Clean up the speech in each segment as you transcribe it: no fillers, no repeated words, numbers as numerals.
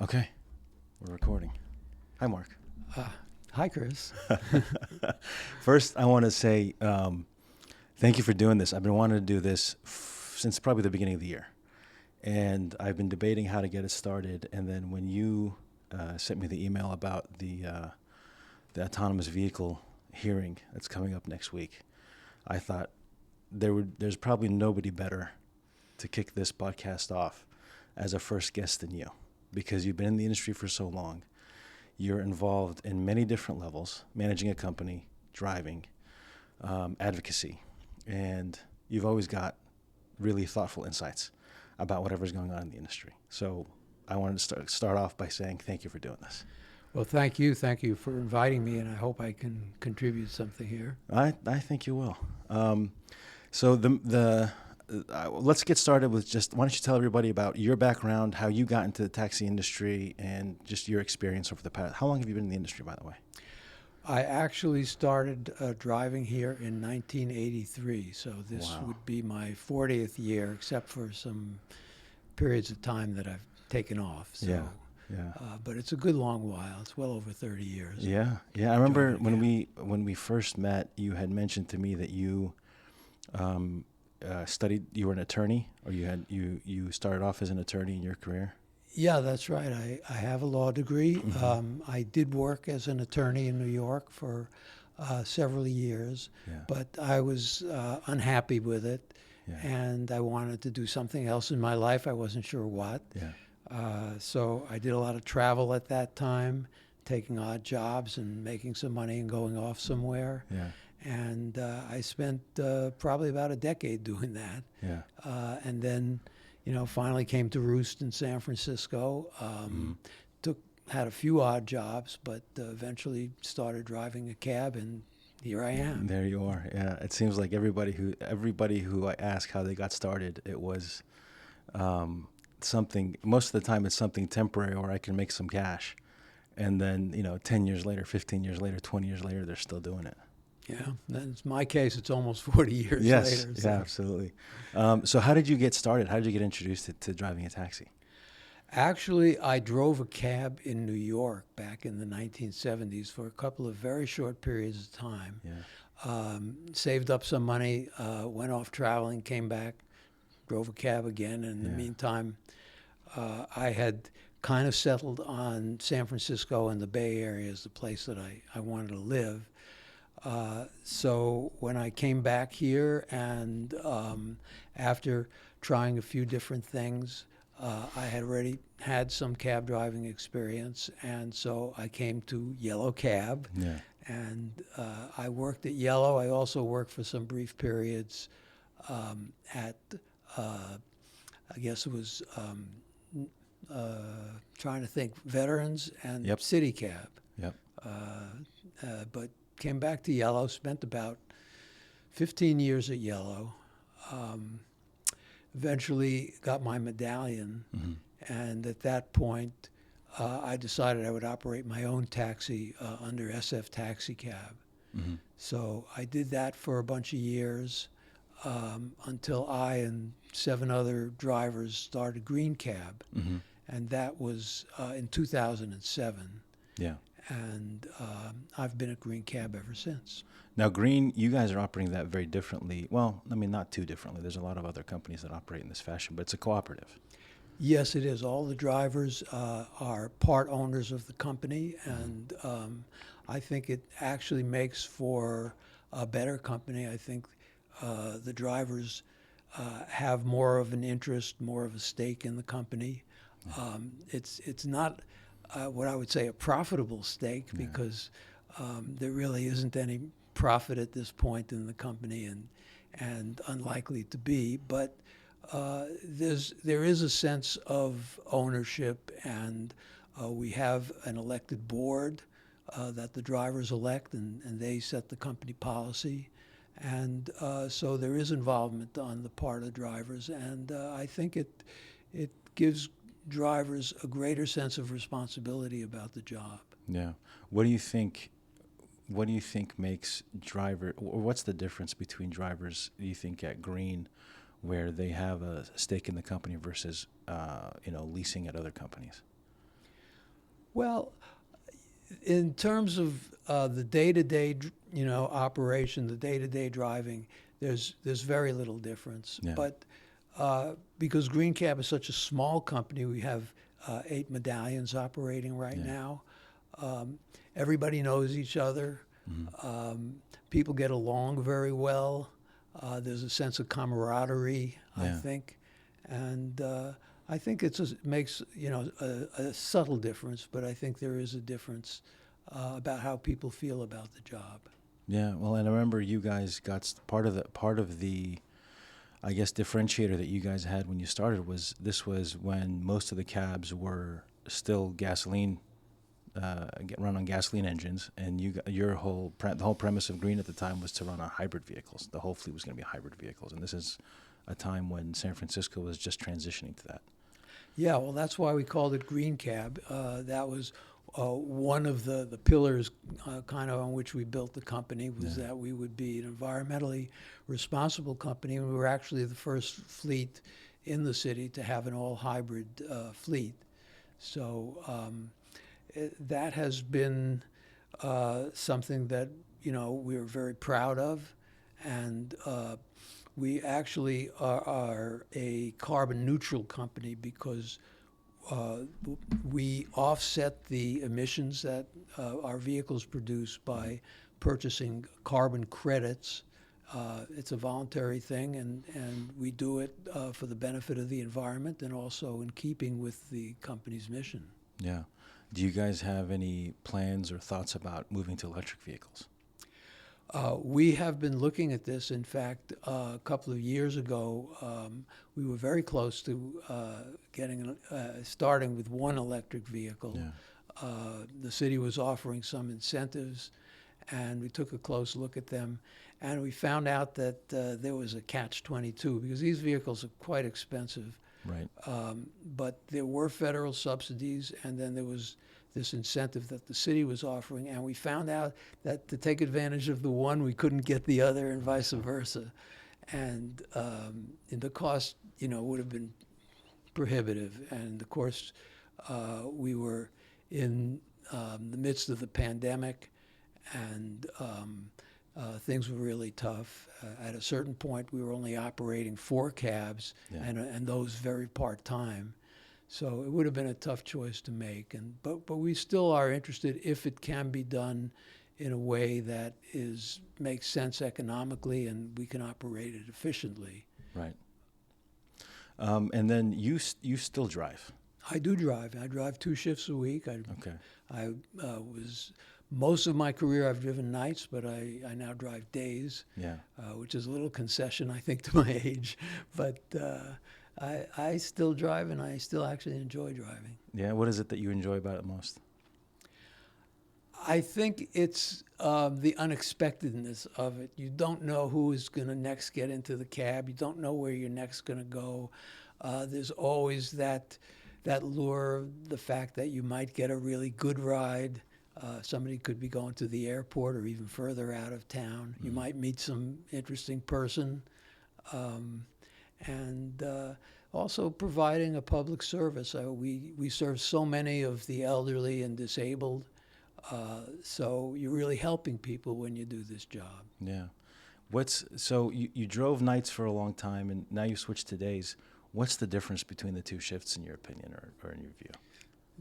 Okay, we're recording. Hi, Mark. Hi, Chris. First, I want to say thank you for doing this. I've been wanting to do this since probably the beginning of the year. And I've been debating how to get it started. And then when you sent me the email about the autonomous vehicle hearing that's coming up next week, I thought there's probably nobody better to kick this podcast off as a first guest than you, because you've been in the industry for so long. You're involved in many different levels, managing a company, driving, advocacy, and you've always got really thoughtful insights about whatever's going on in the industry. So I wanted to start off by saying thank you for doing this. Well, thank you. Thank you for inviting me, and I hope I can contribute something here. I think you will. So let's get started with just, why don't you tell everybody about your background, how you got into the taxi industry, and just your experience over the past. How long have you been in the industry, by the way? I actually started driving here in 1983, so this Wow. would be my 40th year, except for some periods of time that I've taken off. So, Yeah. Yeah. but it's a good long while. It's well over 30 years. Yeah. I remember Driving, when we first met, you had mentioned to me that you studied. You were an attorney, or you started off as an attorney in your career. Yeah, that's right. I have a law degree. Mm-hmm. I did work as an attorney in New York for several years, Yeah. but I was unhappy with it, Yeah. and I wanted to do something else in my life. I wasn't sure what. Yeah. So I did a lot of travel at that time, taking odd jobs and making some money and going off somewhere. Yeah. And I spent probably about a decade doing that. Yeah. And then, finally came to roost in San Francisco. Mm-hmm. Had a few odd jobs, but eventually started driving a cab, and here I am. There you are. Yeah. It seems like everybody who I ask how they got started, it was something. Most of the time, it's something temporary, or I can make some cash, and then 10 years later, 15 years later, 20 years later, they're still doing it. Yeah, that's my case. It's almost 40 years Yes. later. Yeah. Absolutely. So how did you get started? How did you get introduced to driving a taxi? Actually, I drove a cab in New York back in the 1970s for a couple of very short periods of time. Yeah. Saved up some money, went off traveling, came back, drove a cab again. And in the Yeah. meantime, I had kind of settled on San Francisco and the Bay Area as the place that I wanted to live. So when I came back here, and after trying a few different things, I had already had some cab driving experience, and so I came to Yellow Cab, Yeah. and I worked at Yellow. I also worked for some brief periods at, I guess it was, trying to think, Veterans and Yep. City Cab. Yep. But came back to Yellow, spent about 15 years at Yellow. Eventually got my medallion, Mm-hmm. and at that point, I decided I would operate my own taxi under SF Taxicab. Mm-hmm. So I did that for a bunch of years until I and 7 other drivers started Green Cab, Mm-hmm. and that was in 2007. Yeah. And I've been at Green Cab ever since. Now, Green, you guys are operating that very differently. Well, I mean, not too differently. There's a lot of other companies that operate in this fashion, but it's a cooperative. Yes, it is. All the drivers are part owners of the company, and I think it actually makes for a better company. I think the drivers have more of an interest, more of a stake in the company. It's not what I would say a profitable stake, because there really isn't any profit at this point in the company, and unlikely to be. But there is a sense of ownership, and we have an elected board that the drivers elect, and they set the company policy. And so there is involvement on the part of the drivers, and I think it gives drivers a greater sense of responsibility about the job. Yeah. What do you think? What do you think makes driver, or what's the difference between drivers, do you think, at Green, where they have a stake in the company versus, leasing at other companies? Well, in terms of the day-to-day, operation, the day-to-day driving, there's very little difference. Yeah. But because Green Cab is such a small company, we have 8 medallions operating right Yeah. now. Everybody knows each other. People get along very well. There's a sense of camaraderie, I Yeah. think, and I think it makes a subtle difference, but I think there is a difference about how people feel about the job. Yeah. Well, and I remember you guys got part of the I guess differentiator that you guys had when you started was this was when most of the cabs were still gasoline, run on gasoline engines, and the whole premise of Green at the time was to run on hybrid vehicles. The whole fleet was going to be hybrid vehicles, and this is a time when San Francisco was just transitioning to that. Yeah, well, that's why we called it Green Cab. That was one of the pillars kind of on which we built the company was Yeah. that we would be an environmentally responsible company. And we were actually the first fleet in the city to have an all-hybrid fleet. So that has been something that, we're very proud of. And we actually are a carbon neutral company because we offset the emissions that our vehicles produce by purchasing carbon credits. It's a voluntary thing, and we do it for the benefit of the environment and also in keeping with the company's mission. Yeah. Do you guys have any plans or thoughts about moving to electric vehicles? We have been looking at this. In fact, a couple of years ago, we were very close to starting with one electric vehicle. Yeah. The city was offering some incentives, and we took a close look at them, and we found out that there was a catch-22 because these vehicles are quite expensive. Right. But there were federal subsidies, and then there was this incentive that the city was offering, and we found out that to take advantage of the one, we couldn't get the other, and vice versa. And the cost, would have been prohibitive. And of course, we were in the midst of the pandemic, and things were really tough. At a certain point, we were only operating 4 cabs, Yeah. and those very part-time. So it would have been a tough choice to make, but we still are interested if it can be done in a way that makes sense economically and we can operate it efficiently. Right. And then you still drive. I do drive. I drive 2 shifts a week. Okay. I was most of my career I've driven nights, but I now drive days, Yeah. which is a little concession I think to my age, but. I still drive, and I still actually enjoy driving. Yeah. What is it that you enjoy about it most? I think it's the unexpectedness of it. You don't know who is going to next get into the cab. You don't know where you're next going to go. There's always that lure of the fact that you might get a really good ride. Somebody could be going to the airport or even further out of town. You might meet some interesting person. And also providing a public service. We serve so many of the elderly and disabled, so you're really helping people when you do this job. Yeah. So you drove nights for a long time, and now you switched to days. What's the difference between the 2 shifts, in your opinion, or in your view?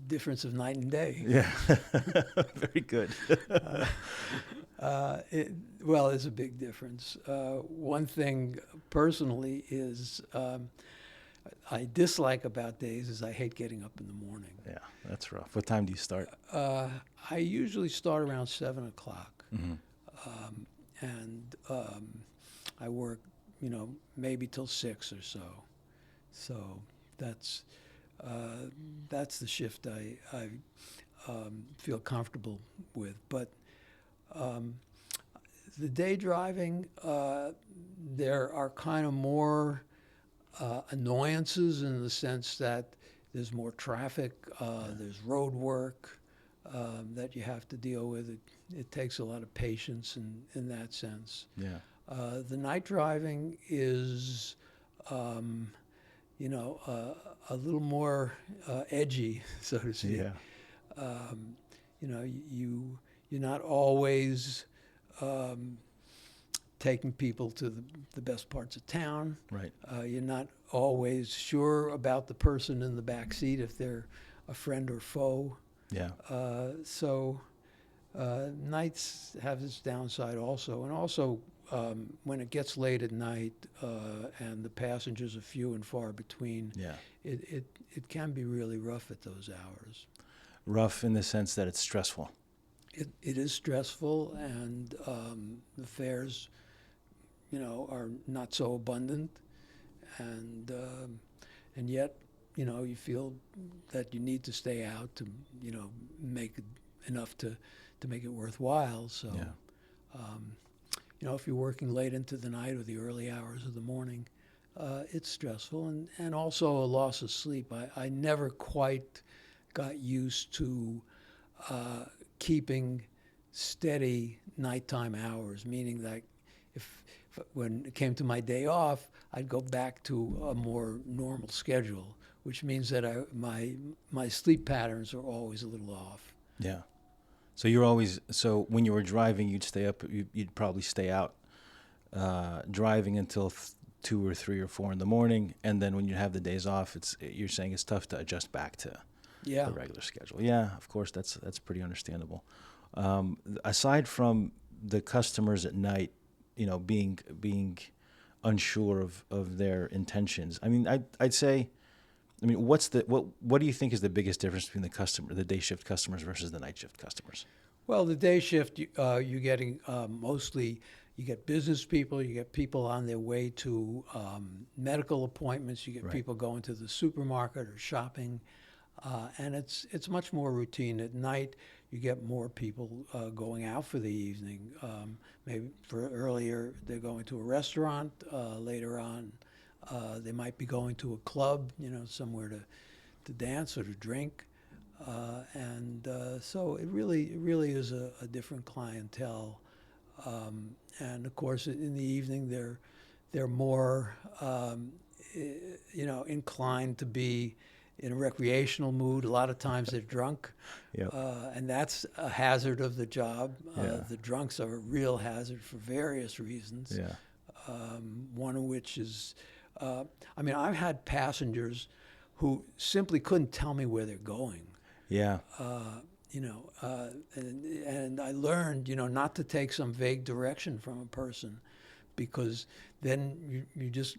Difference of night and day. Yeah. Very good. Well, there's a big difference. One thing personally is I dislike about days is I hate getting up in the morning. Yeah, that's rough. What time do you start? I usually start around 7 o'clock. Mm-hmm. And I work, maybe till 6 or so. So that's the shift I feel comfortable with. But the day driving, there are kind of more annoyances in the sense that there's more traffic, there's road work that you have to deal with. It takes a lot of patience in that sense. Yeah. The night driving is, a little more edgy, so to speak. Yeah. You know, you're not always taking people to the best parts of town. Right. You're not always sure about the person in the back seat if they're a friend or foe. Yeah. So nights have its downside also. And also, when it gets late at night and the passengers are few and far between, Yeah. it can be really rough at those hours. Rough in the sense that it's stressful. It is stressful, and the fares, you know, are not so abundant, and yet, you know, you feel that you need to stay out to, you know, make enough to make it worthwhile. So, Yeah. you know, if you're working late into the night or the early hours of the morning, it's stressful, and also a loss of sleep. I never quite got used to keeping steady nighttime hours, meaning that if when it came to my day off, I'd go back to a more normal schedule, which means that my sleep patterns are always a little off. Yeah. So so when you were driving, you'd stay up, you'd probably stay out driving until 2 or 3 or 4 in the morning, and then when you have the days off, you're saying it's tough to adjust back to Yeah. the regular schedule. Yeah, of course, that's pretty understandable. Aside from the customers at night, you know, being unsure of their intentions, I mean, I'd say, I mean, what do you think is the biggest difference between the day shift customers versus the night shift customers? Well, the day shift, you're getting mostly, you get business people, you get people on their way to medical appointments, you get Right. people going to the supermarket or shopping, and it's much more routine. At night, you get more people going out for the evening. Maybe for earlier, they're going to a restaurant. Later on, they might be going to a club, you know, somewhere to dance or to drink. So it really is a different clientele. And of course, in the evening, they're more, you know, inclined to be in a recreational mood. A lot of times they're drunk, Yep. and that's a hazard of the job. Yeah. The drunks are a real hazard for various reasons. Yeah. One of which is, I mean, I've had passengers who simply couldn't tell me where they're going. Yeah. You know, and I learned, you know, not to take some vague direction from a person, because then you just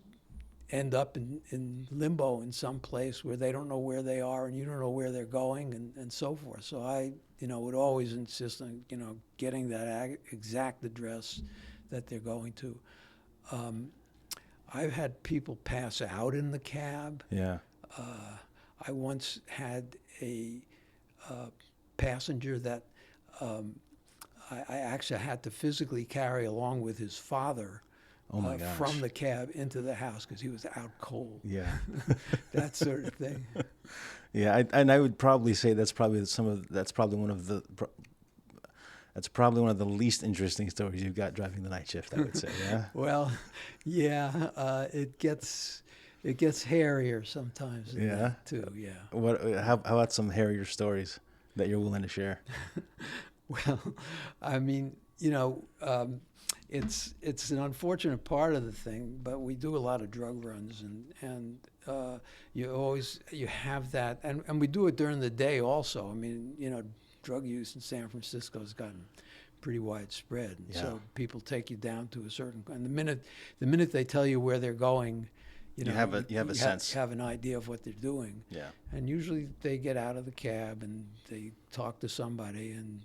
end up in limbo in some place where they don't know where they are and you don't know where they're going, and so forth. So I, you know, would always insist on, you know, getting that exact address that they're going to. I've had people pass out in the cab. Yeah. I once had a passenger that I actually had to physically carry along with his father Oh my gosh. from the cab into the house because he was out cold. Yeah. That sort of thing. Yeah, and I would probably say that's probably one of the least interesting stories you've got driving the night shift, I would say. Yeah. Well, yeah, it gets hairier sometimes. than Yeah? that, too. Yeah. How about some hairier stories that you're willing to share? Well, I mean, you know, it's an unfortunate part of the thing, but we do a lot of drug runs, and you have that, and we do it during the day also. I mean, you know, drug use in San Francisco has gotten pretty widespread, and Yeah. so people take you down to a certain, and the minute they tell you where they're going, you know, You have a sense. have an idea of what they're doing. Yeah. And usually they get out of the cab and they talk to somebody, and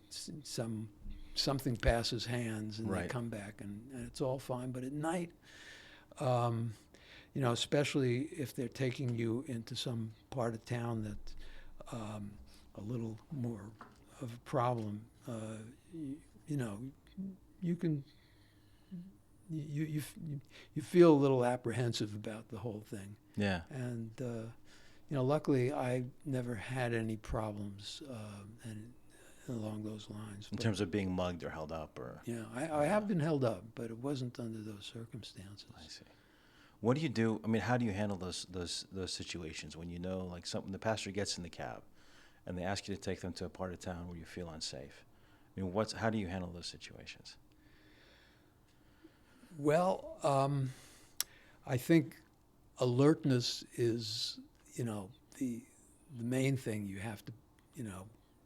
something passes hands, and they Right. come back, and it's all fine. But at night, you know, especially if they're taking you into some part of town that's a little more of a problem, you know, you can. You feel a little apprehensive about the whole thing, Yeah. and you know, luckily I never had any problems and along those lines. In But, terms of being mugged or held up, or yeah, I have been held up, but it wasn't under those circumstances. I see. What do you do? I mean, how do you handle those situations when you know, like, the passenger gets in the cab, and they ask you to take them to a part of town where you feel unsafe. I mean, how do you handle those situations? Well, I think alertness is, the main thing. You have to,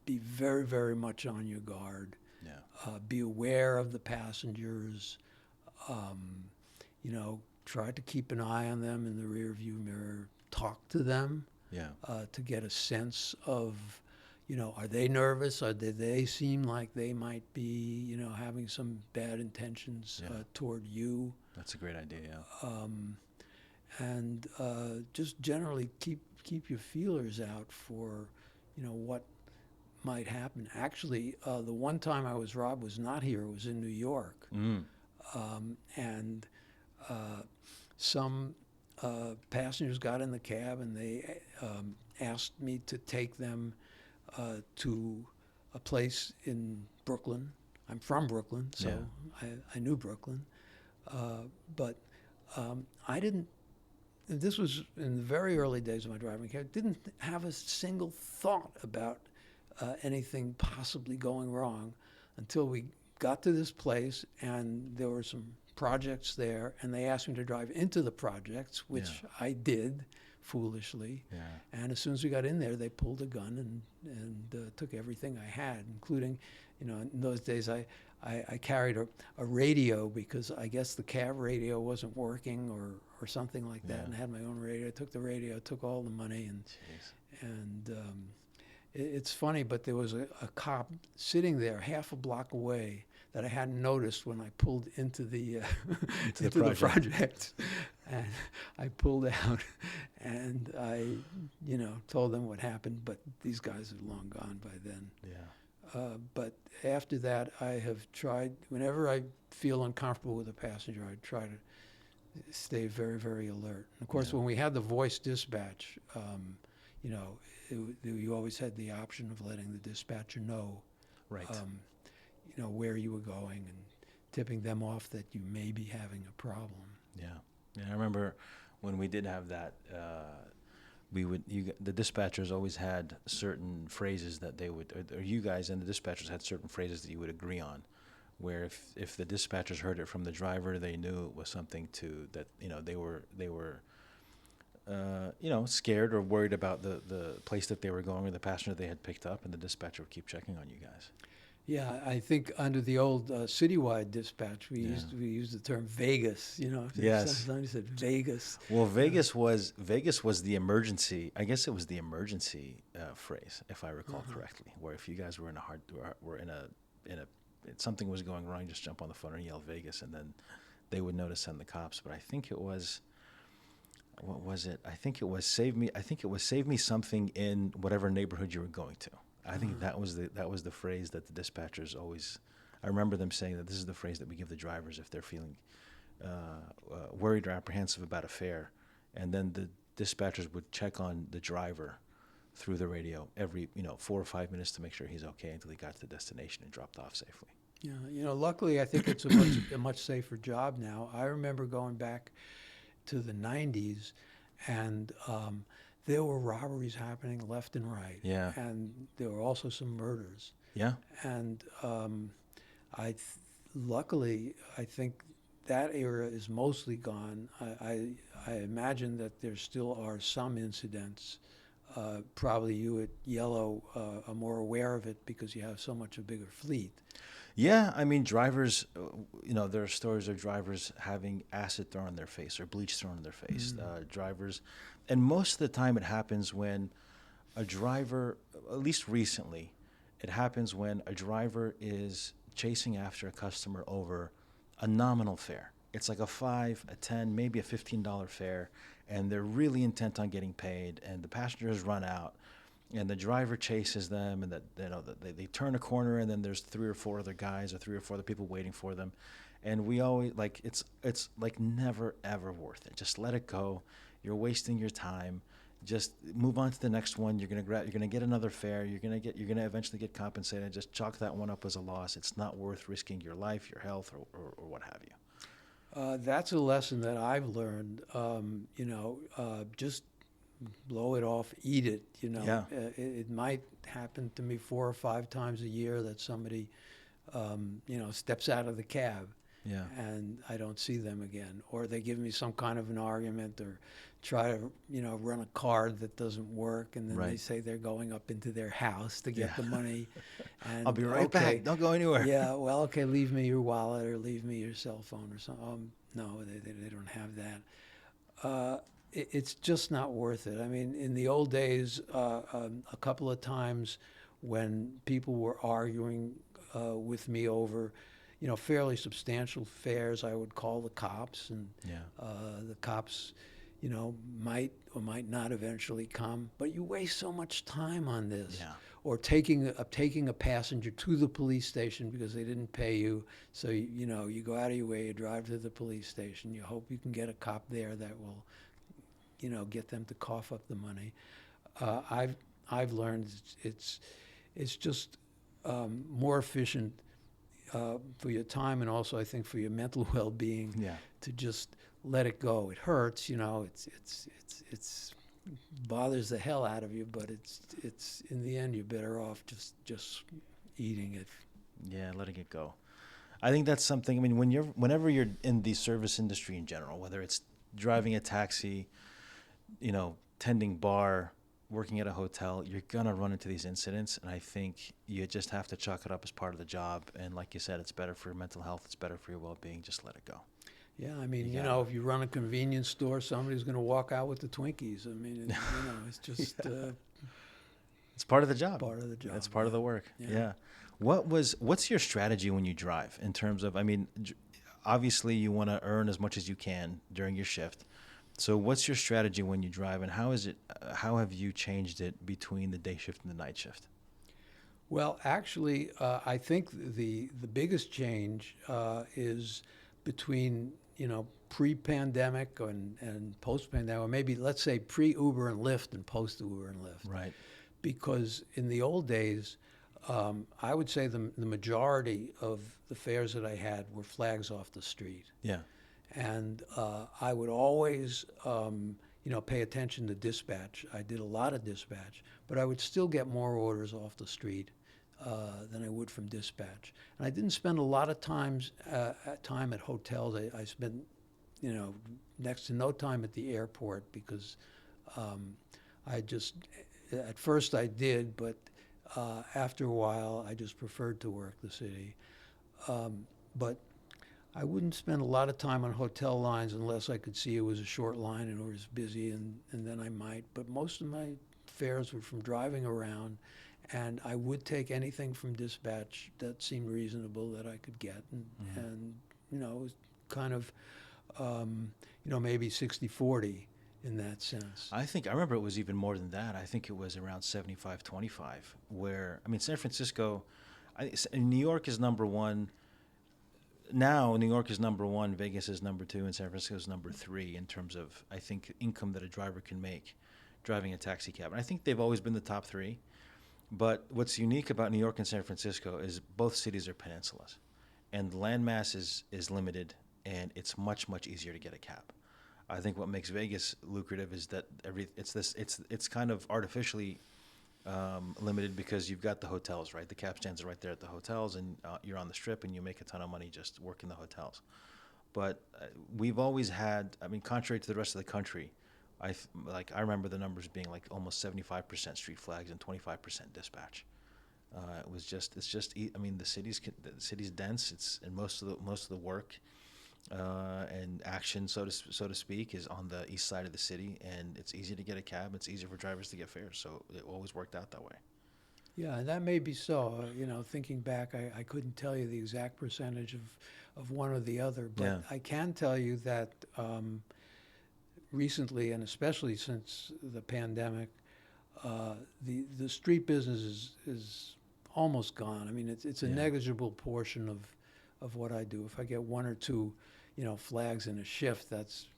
be very, very much on your guard. Yeah. Be aware of the passengers. Try to keep an eye on them in the rear view mirror. Talk to them Yeah. to get a sense of, are they nervous? Or do they seem like they might be, having some bad intentions Yeah. toward you? That's a great idea. Yeah. And just generally keep your feelers out for, what might happen. Actually, the one time I was robbed was not here; it was in New York, Mm. and some passengers got in the cab and they asked me to take them to a place in Brooklyn. I'm from Brooklyn, so I knew Brooklyn, but I didn't. This was in the very early days of my driving career. Didn't have a single thought about anything possibly going wrong until we got to this place and there were some projects there and they asked me to drive into the projects, which I did foolishly. Yeah. And as soon as we got in there, they pulled a gun and took everything I had, including, in those days I carried a radio because I guess the cab radio wasn't working or something like that, and I had my own radio. I took the radio, took all the money, and it's funny, but there was a cop sitting there half a block away that I hadn't noticed when I pulled into the into the project. And I pulled out and I, told them what happened, but these guys are long gone by then. Yeah. But after that, I have tried, whenever I feel uncomfortable with a passenger, I try to stay very, very alert. And of course, when we had the voice dispatch, you always had the option of letting the dispatcher know, Right. Where you were going and tipping them off that you may be having a problem. Yeah. Yeah. I remember when we did have that, the dispatchers always had certain phrases that they would, or you guys and the dispatchers had certain phrases that you would agree on, where if the dispatchers heard it from the driver, they knew it was something that they were scared or worried about the place that they were going or the passenger they had picked up, and the dispatcher would keep checking on you guys. Yeah, I think under the old citywide dispatch, we used the term Vegas. Yes. Somebody said Vegas. Well, Vegas was the emergency. I guess it was the emergency phrase, if I recall correctly. Where if you guys were something was going wrong, just jump on the phone and yell Vegas, and then they would know to send the cops. But I think it was, what was it? I think it was save me something in whatever neighborhood you were going to. I think that was the phrase that the dispatchers always. I remember them saying that this is the phrase that we give the drivers if they're feeling worried or apprehensive about a fare, and then the dispatchers would check on the driver through the radio every 4 or 5 minutes to make sure he's okay until he got to the destination and dropped off safely. Yeah, luckily I think it's a much safer job now. I remember going back to the 90s, and there were robberies happening left and right. Yeah. And there were also some murders. Yeah. And luckily, I think that era is mostly gone. I imagine that there still are some incidents. Probably you at Yellow are more aware of it because you have so much a bigger fleet. Yeah, I mean, drivers, there are stories of drivers having acid thrown in their face or bleach thrown in their face. Drivers, and most of the time it happens when a driver, at least recently, it happens when a driver is chasing after a customer over a nominal fare. It's like a $5, a $10, maybe a $15 fare, and they're really intent on getting paid, and the passenger has run out, and the driver chases them, and they turn a corner, and then there's 3 or 4 other guys or 3 or 4 other people waiting for them, and we always it's like never ever worth it. Just let it go. You're wasting your time. Just move on to the next one. You're gonna get another fare. You're gonna eventually get compensated. Just chalk that one up as a loss. It's not worth risking your life, your health, or what have you. That's a lesson that I've learned. Just blow it off, eat it. You know, Yeah. it might happen to me 4 or 5 times a year that somebody, steps out of the cab, Yeah. and I don't see them again, or they give me some kind of an argument, or try to, run a card that doesn't work, and then they Right. say they're going up into their house to Yeah. get the money, I'll and be right okay, back. Don't go anywhere. yeah, well, okay, leave me your wallet or leave me your cell phone or something. No, they don't have that. It's just not worth it. I mean, in the old days, a couple of times when people were arguing with me over, fairly substantial fares, I would call the cops, and Yeah. the cops, might or might not eventually come. But you waste so much time on this. Yeah. Or taking a passenger to the police station because they didn't pay you. So you go out of your way, you drive to the police station. You hope you can get a cop there that will, get them to cough up the money. I've learned it's just more efficient for your time, and also I think for your mental well-being, Yeah. to just let it go. It hurts, it's bothers the hell out of you, but it's in the end you're better off just eating it. Yeah. Letting it go. I think that's something. I mean, whenever you're in the service industry in general, whether it's driving a taxi, tending bar, working at a hotel, you're gonna run into these incidents, and I think you just have to chalk it up as part of the job. And like you said, it's better for your mental health. It's better for your well-being. Just let it go. Yeah, I mean, You gotta- if you run a convenience store, somebody's going to walk out with the Twinkies. I mean, it's just It's part of the job. part of the job. It's part of the work. Yeah. Yeah. What's your strategy when you drive in terms of, I mean, obviously you want to earn as much as you can during your shift. So what's your strategy when you drive, and how have you changed it between the day shift and the night shift? Well, actually, I think the biggest change is between pre-pandemic and post-pandemic, or maybe let's say pre-Uber and Lyft and post-Uber and Lyft. Right. Because in the old days, I would say the majority of the fares that I had were flags off the street. Yeah. And I would always, pay attention to dispatch. I did a lot of dispatch, but I would still get more orders off the street than I would from dispatch. And I didn't spend a lot of time at hotels. I spent, next to no time at the airport because at first I did, but after a while I just preferred to work the city. But I wouldn't spend a lot of time on hotel lines unless I could see it was a short line and it was busy, and then I might. But most of my fares were from driving around, and I would take anything from dispatch that seemed reasonable that I could get. And it was kind of, maybe 60-40 in that sense. I remember it was even more than that. I think it was around 75-25, where, I mean, San Francisco, New York is number one. Now, New York is number one, Vegas is number two, and San Francisco is number three in terms of, I think, income that a driver can make driving a taxi cab. And I think they've always been the top three. But what's unique about New York and San Francisco is both cities are peninsulas, and the landmass is limited, and it's much, much easier to get a cab. I think what makes Vegas lucrative is that it's kind of artificially limited because you've got the hotels, right? The cab stands are right there at the hotels, and you're on the Strip, and you make a ton of money just working the hotels. But we've always had, I mean, contrary to the rest of the country, I remember the numbers being like almost 75% street flags and 25% dispatch. I mean, the city's dense. It's, and most of the work and action, so to speak, is on the east side of the city, and it's easy to get a cab. It's easier for drivers to get fares, so it always worked out that way. Yeah, and that may be so. Thinking back, I couldn't tell you the exact percentage of one or the other, but Yeah. I can tell you that recently, and especially since the pandemic, the street business is almost gone. I mean, it's a Yeah. negligible portion of what I do. If I get one or two, flags in a shift, that's,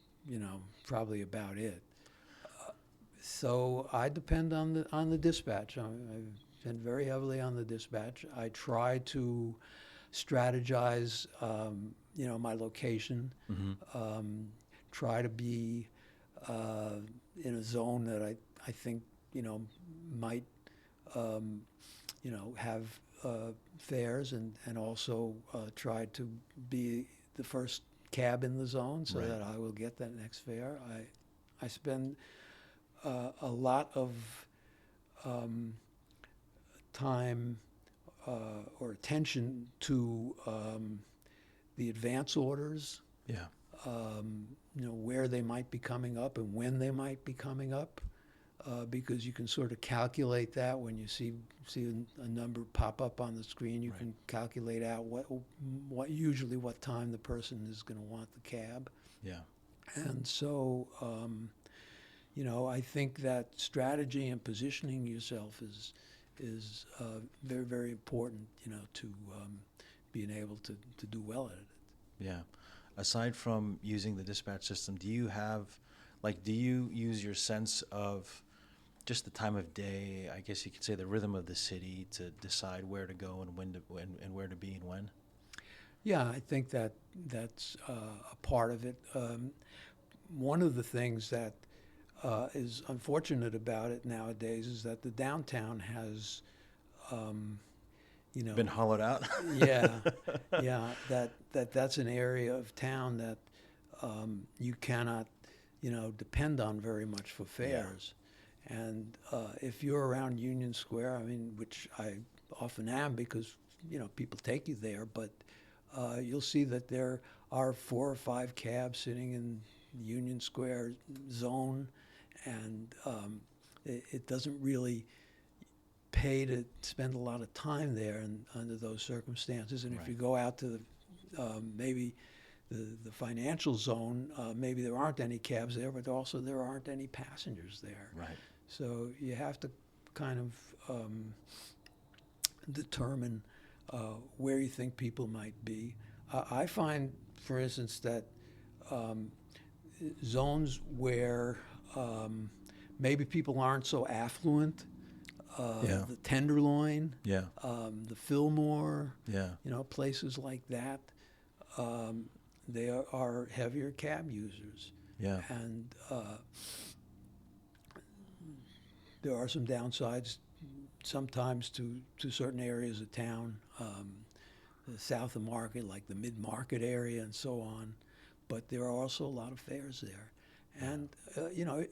probably about it. So I depend on the dispatch. I depend very heavily on the dispatch. I try to strategize, my location. Mm-hmm. Try to be in a zone that I think, might, have fares, and also try to be the first cab in the zone so Right. that I will get that next fare. I spend a lot of time or attention to the advance orders, Yeah. where they might be coming up and when they might be coming up, because you can sort of calculate that when you see a number pop up on the screen. You Right. can calculate out usually what time the person is going to want the cab. Yeah. And so, I think that strategy and positioning yourself is very, very important, to being able to do well at it. Yeah. Aside from using the dispatch system, do you use your sense of just the time of day, I guess you could say the rhythm of the city, to decide where to go and and where to be and when? Yeah, I think that's a part of it. One of the things that is unfortunate about it nowadays is that the downtown has, Been hollowed out? yeah, yeah, that's an area of town that you cannot, depend on very much for fares. And if you're around Union Square, I mean, which I often am because, people take you there, but you'll see that there are 4 or 5 cabs sitting in the Union Square zone, and it doesn't really pay to spend a lot of time there under those circumstances. And if you Right. go out to maybe the financial zone, maybe there aren't any cabs there, but also there aren't any passengers there. Right. So you have to kind of determine where you think people might be. I find, for instance, that zones where maybe people aren't so affluent, Yeah. the Tenderloin, Yeah. the Fillmore, Yeah. places like that, they are heavier cab users. Yeah. And there are some downsides sometimes to certain areas of town, south of Market, like the mid-market area and so on. But there are also a lot of fares there. And,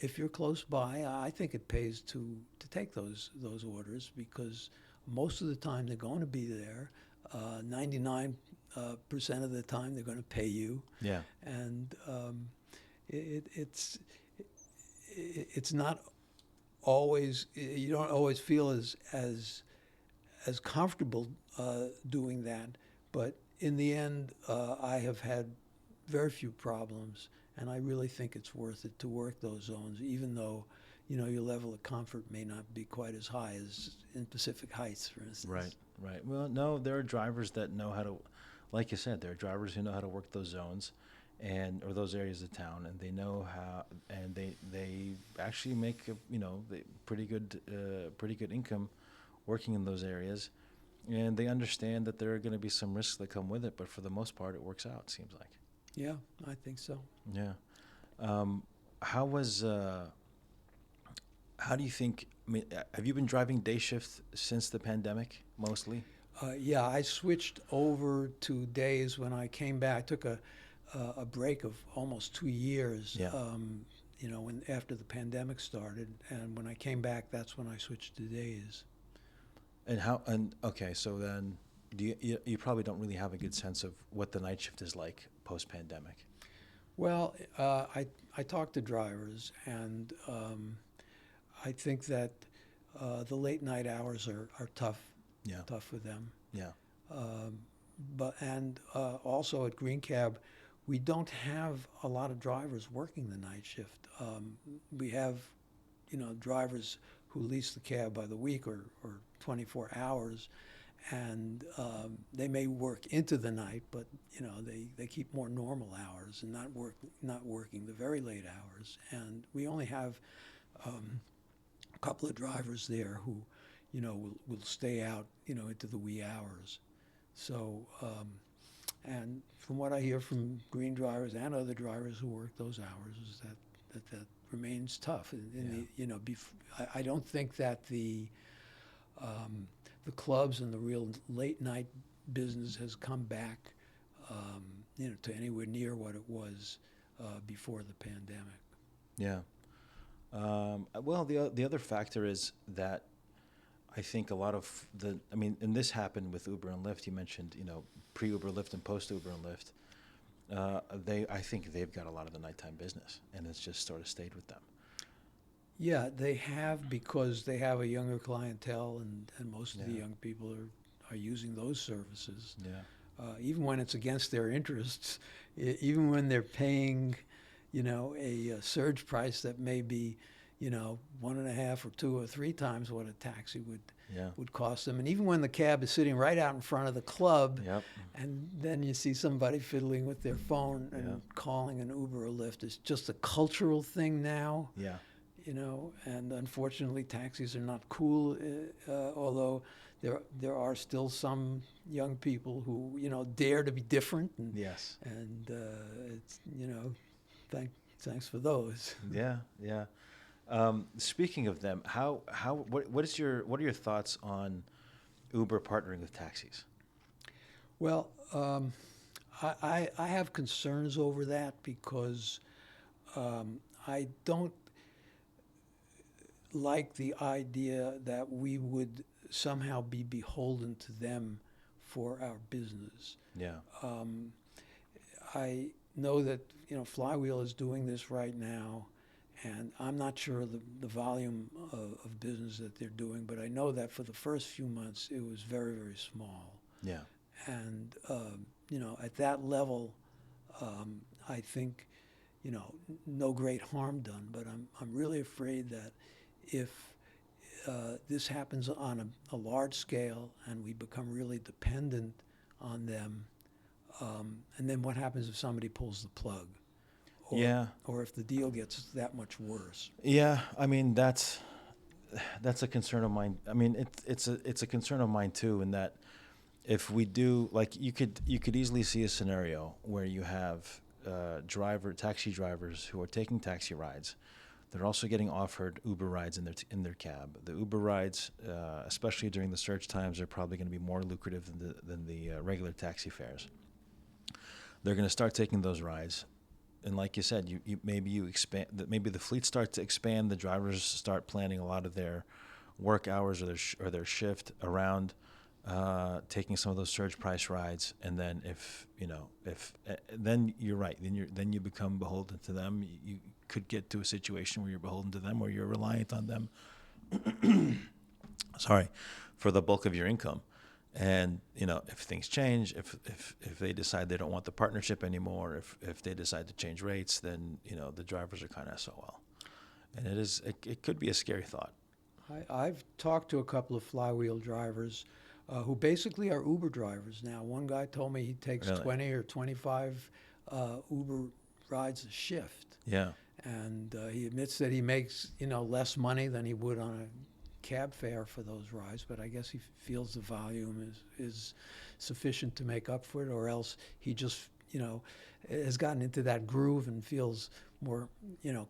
if you're close by, I think it pays to take those orders, because most of the time they're going to be there. 99% of the time they're going to pay you. Yeah. And it's not always, you don't always feel as comfortable doing that. But in the end, I have had very few problems, and I really think it's worth it to work those zones, even though, your level of comfort may not be quite as high as in Pacific Heights, for instance. Right. Right. Well, no, there are drivers that know how to, like you said, there are drivers who know how to work those zones, or those areas of town, and they know how, and they actually make pretty good income working in those areas, and they understand that there are going to be some risks that come with it, but for the most part, it works out. It seems like. Yeah, I think so. Yeah. How do you think? I mean, have you been driving day shift since the pandemic mostly? Yeah, I switched over to days when I came back. I took a break of almost 2 years, Yeah. when after the pandemic started, and when I came back, that's when I switched to days. And okay, so then you probably don't really have a good sense of what the night shift is like post-pandemic. Well, I talked to drivers, and I think that the late night hours are tough Yeah. for them. Yeah. And also at Green Cab, we don't have a lot of drivers working the night shift. We have, drivers who lease the cab by the week or 24 hours, and they may work into the night, but they keep more normal hours and not working the very late hours. And we only have a couple of drivers there who, will stay out, into the wee hours. So, and from what I hear from green drivers and other drivers who work those hours, is that remains tough. Yeah. I don't think that the clubs and the real late night business has come back, to anywhere near what it was before the pandemic. Yeah. Well, the other factor is that I think a lot of and this happened with Uber and Lyft. You mentioned, pre-Uber, Lyft, and post-Uber and Lyft. I think they've got a lot of the nighttime business, and it's just sort of stayed with them. Yeah, they have, because they have a younger clientele, and most of the Yeah. young people are using those services. Yeah. Even when it's against their interests, even when they're paying, a surge price that may be, 1.5 or 2 or 3 times what a taxi Yeah. would cost them. And even when the cab is sitting right out in front of the club, Yep. and then you see somebody fiddling with their phone and Yeah. calling an Uber or Lyft, it's just a cultural thing now. Yeah. And unfortunately, taxis are not cool, although there are still some young people who, dare to be different, Yes. and it's, thanks for those. Yeah. Yeah. Speaking of them, what are your thoughts on Uber partnering with taxis? Well, I have concerns over that, because I don't like the idea that we would somehow be beholden to them for our business. Yeah. I know that Flywheel is doing this right now, and I'm not sure the volume of business that they're doing, but I know that for the first few months it was very, very small. Yeah. And at that level, I think no great harm done. But I'm really afraid that if this happens on a large scale and we become really dependent on them, and then what happens if somebody pulls the plug? Yeah. Or if the deal gets that much worse? Yeah. I mean, that's a concern of mine. I mean, it's a concern of mine too, in that if we do, like, you could easily see a scenario where you have taxi drivers who are taking taxi rides. They're also getting offered Uber rides in their cab. The Uber rides, especially during the surge times, are probably going to be more lucrative than the regular taxi fares. They're going to start taking those rides, and like you said, maybe the fleet start to expand. The drivers start planning a lot of their work hours or their shift around taking some of those surge price rides. And then then you're right. Then you become beholden to them. You could get to a situation where you're beholden to them, or you're reliant on them. Sorry, for the bulk of your income. And if things change, if they decide they don't want the partnership anymore, if they decide to change rates, then the drivers are kind of SOL. And it could be a scary thought. I've talked to a couple of Flywheel drivers who basically are Uber drivers now. One guy told me he takes Really? 20 or 25 Uber rides a shift. Yeah. And he admits that he makes less money than he would on a cab fare for those rides, but I guess he feels the volume is sufficient to make up for it, or else he just has gotten into that groove and feels more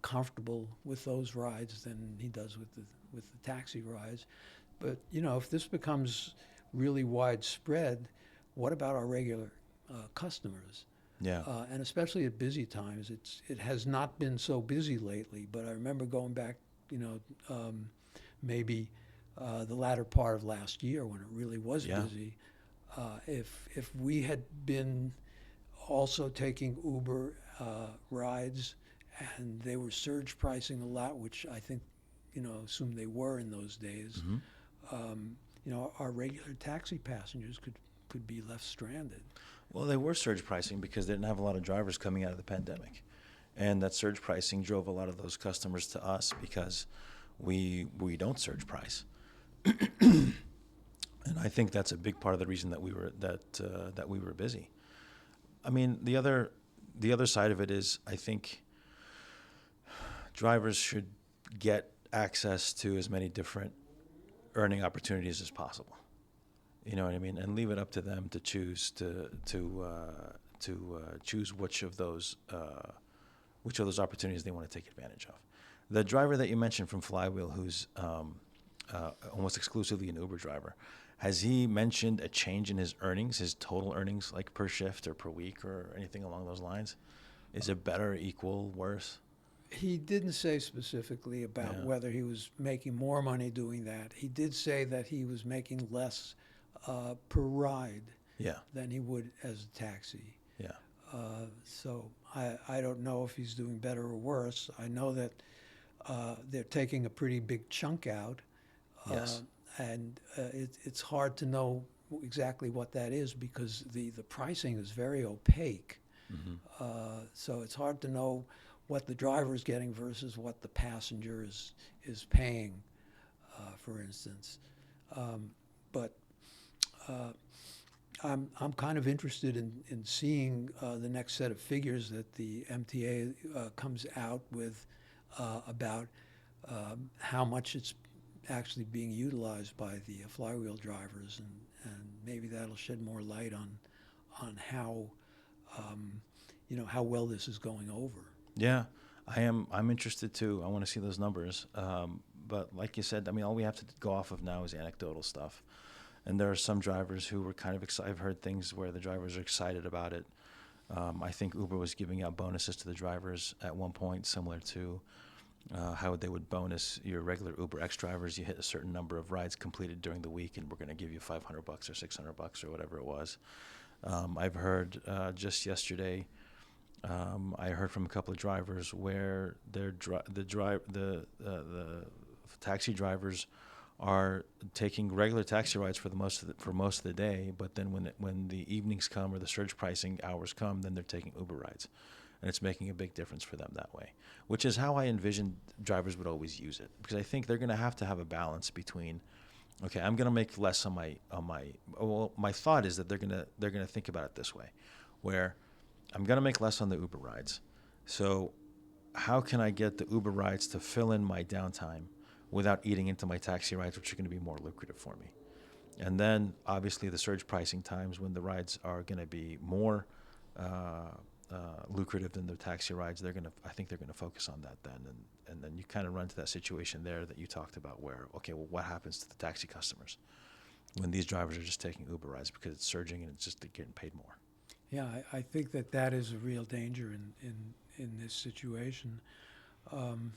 comfortable with those rides than he does with the taxi rides. But if this becomes really widespread, what about our regular customers? Yeah. And especially at busy times, it has not been so busy lately. But I remember going back, maybe the latter part of last year when it really was Yeah. busy. If we had been also taking Uber rides, and they were surge pricing a lot, which I think assume they were in those days. Mm-hmm. Our regular taxi passengers could be left stranded. Well, they were surge pricing because they didn't have a lot of drivers coming out of the pandemic. And that surge pricing drove a lot of those customers to us because we don't surge price. And I think that's a big part of the reason that we were busy. I mean, the other side of it is, I think drivers should get access to as many different earning opportunities as possible. You know what I mean? And leave it up to them to choose choose which of those opportunities they want to take advantage of. The driver that you mentioned from Flywheel, who's almost exclusively an Uber driver, has he mentioned a change in his earnings, his total earnings, like per shift or per week or anything along those lines? Is it better, equal, worse? He didn't say specifically about Yeah. whether he was making more money doing that. He did say that he was making less per ride Yeah. than he would as a taxi. Yeah. So I don't know if he's doing better or worse. I know that they're taking a pretty big chunk out, Yes. and it's hard to know exactly what that is because the pricing is very opaque. Hmm. So it's hard to know what the driver is getting versus what the passenger is paying, for instance. But I'm kind of interested in seeing the next set of figures that the MTA comes out with about how much it's actually being utilized by the flywheel drivers, and maybe that'll shed more light on how how well this is going over. Yeah, I am. I'm interested too. I want to see those numbers. But like you said, I mean, all we have to go off of now is anecdotal stuff. And there are some drivers who were kind of excited. I've heard things where the drivers are excited about it. I think Uber was giving out bonuses to the drivers at one point, similar to how they would bonus your regular Uber X drivers. You hit a certain number of rides completed during the week, and we're going to give you $500 or $600 or whatever it was. I've heard just yesterday. I heard from a couple of drivers where the taxi drivers are taking regular taxi rides for most of the day, but then when the evenings come or the surge pricing hours come, then they're taking Uber rides, and it's making a big difference for them that way. Which is how I envisioned drivers would always use it, because I think they're going to have a balance between, okay, I'm going to make less on my. Well, my thought is that they're gonna think about it this way, where I'm going to make less on the Uber rides. So how can I get the Uber rides to fill in my downtime without eating into my taxi rides, which are going to be more lucrative for me? And then obviously the surge pricing times when the rides are going to be more lucrative than the taxi rides, I think they're going to focus on that then. And then you kind of run into that situation there that you talked about where, okay, well, what happens to the taxi customers when these drivers are just taking Uber rides because it's surging and it's just they're getting paid more? Yeah, I think that is a real danger in this situation. Um,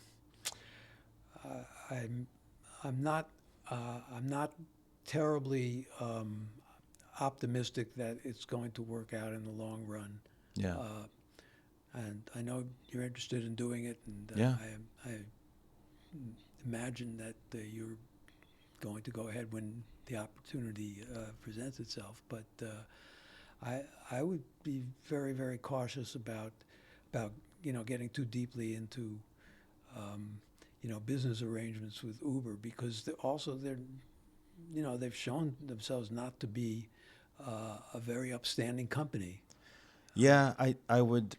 I'm I'm not terribly optimistic that it's going to work out in the long run. Yeah. And I know you're interested in doing it, and Yeah. I imagine that you're going to go ahead when the opportunity presents itself. But I would be very, very cautious about getting too deeply into business arrangements with Uber, because also they've shown themselves not to be a very upstanding company. Yeah, I would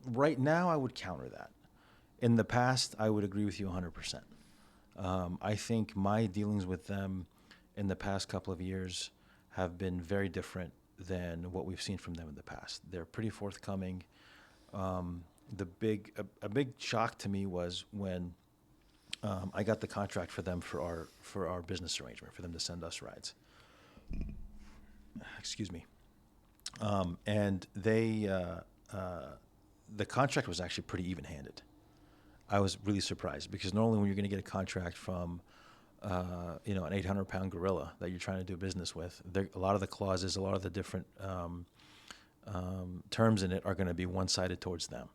right now I would counter that. In the past, I would agree with you 100%. I think my dealings with them in the past couple of years have been very different than what we've seen from them in the past. They're pretty forthcoming. A big shock to me was when I got the contract for them for our business arrangement for them to send us rides. Excuse me. And the contract was actually pretty even-handed. I was really surprised because normally when you're going to get a contract from, an 800-pound gorilla that you're trying to do business with, a lot of the clauses, a lot of the different terms in it are going to be one-sided towards them.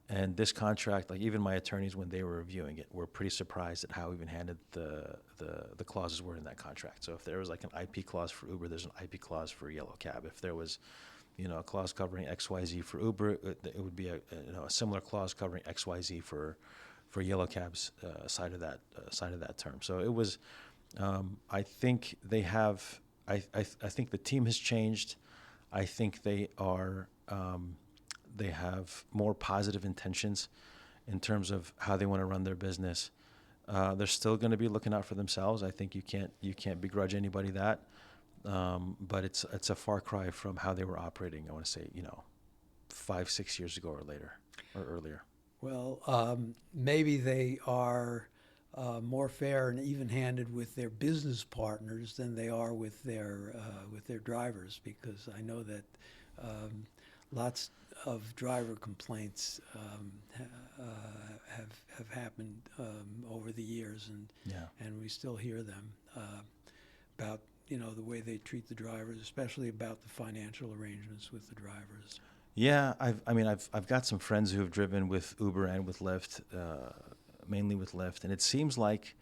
And this contract, like even my attorneys, when they were reviewing it, were pretty surprised at how even-handed the clauses were in that contract. So if there was like an IP clause for Uber, there's an IP clause for Yellow Cab. If there was, a clause covering XYZ for Uber, it would be a similar clause covering XYZ for Yellow Cab's side of that term. So it was. I think they have. I think the team has changed. I think they are. They have more positive intentions in terms of how they want to run their business. They're still going to be looking out for themselves. I think you can't begrudge anybody that. But it's a far cry from how they were operating. I want to say 5-6 years ago or later or earlier. Well, maybe they are more fair and even-handed with their business partners than they are with their drivers, because I know that lots of driver complaints have happened over the years, Yeah. and we still hear them about the way they treat the drivers, especially about the financial arrangements with the drivers. Yeah, I've got some friends who have driven with Uber and with Lyft, mainly with Lyft, and it seems like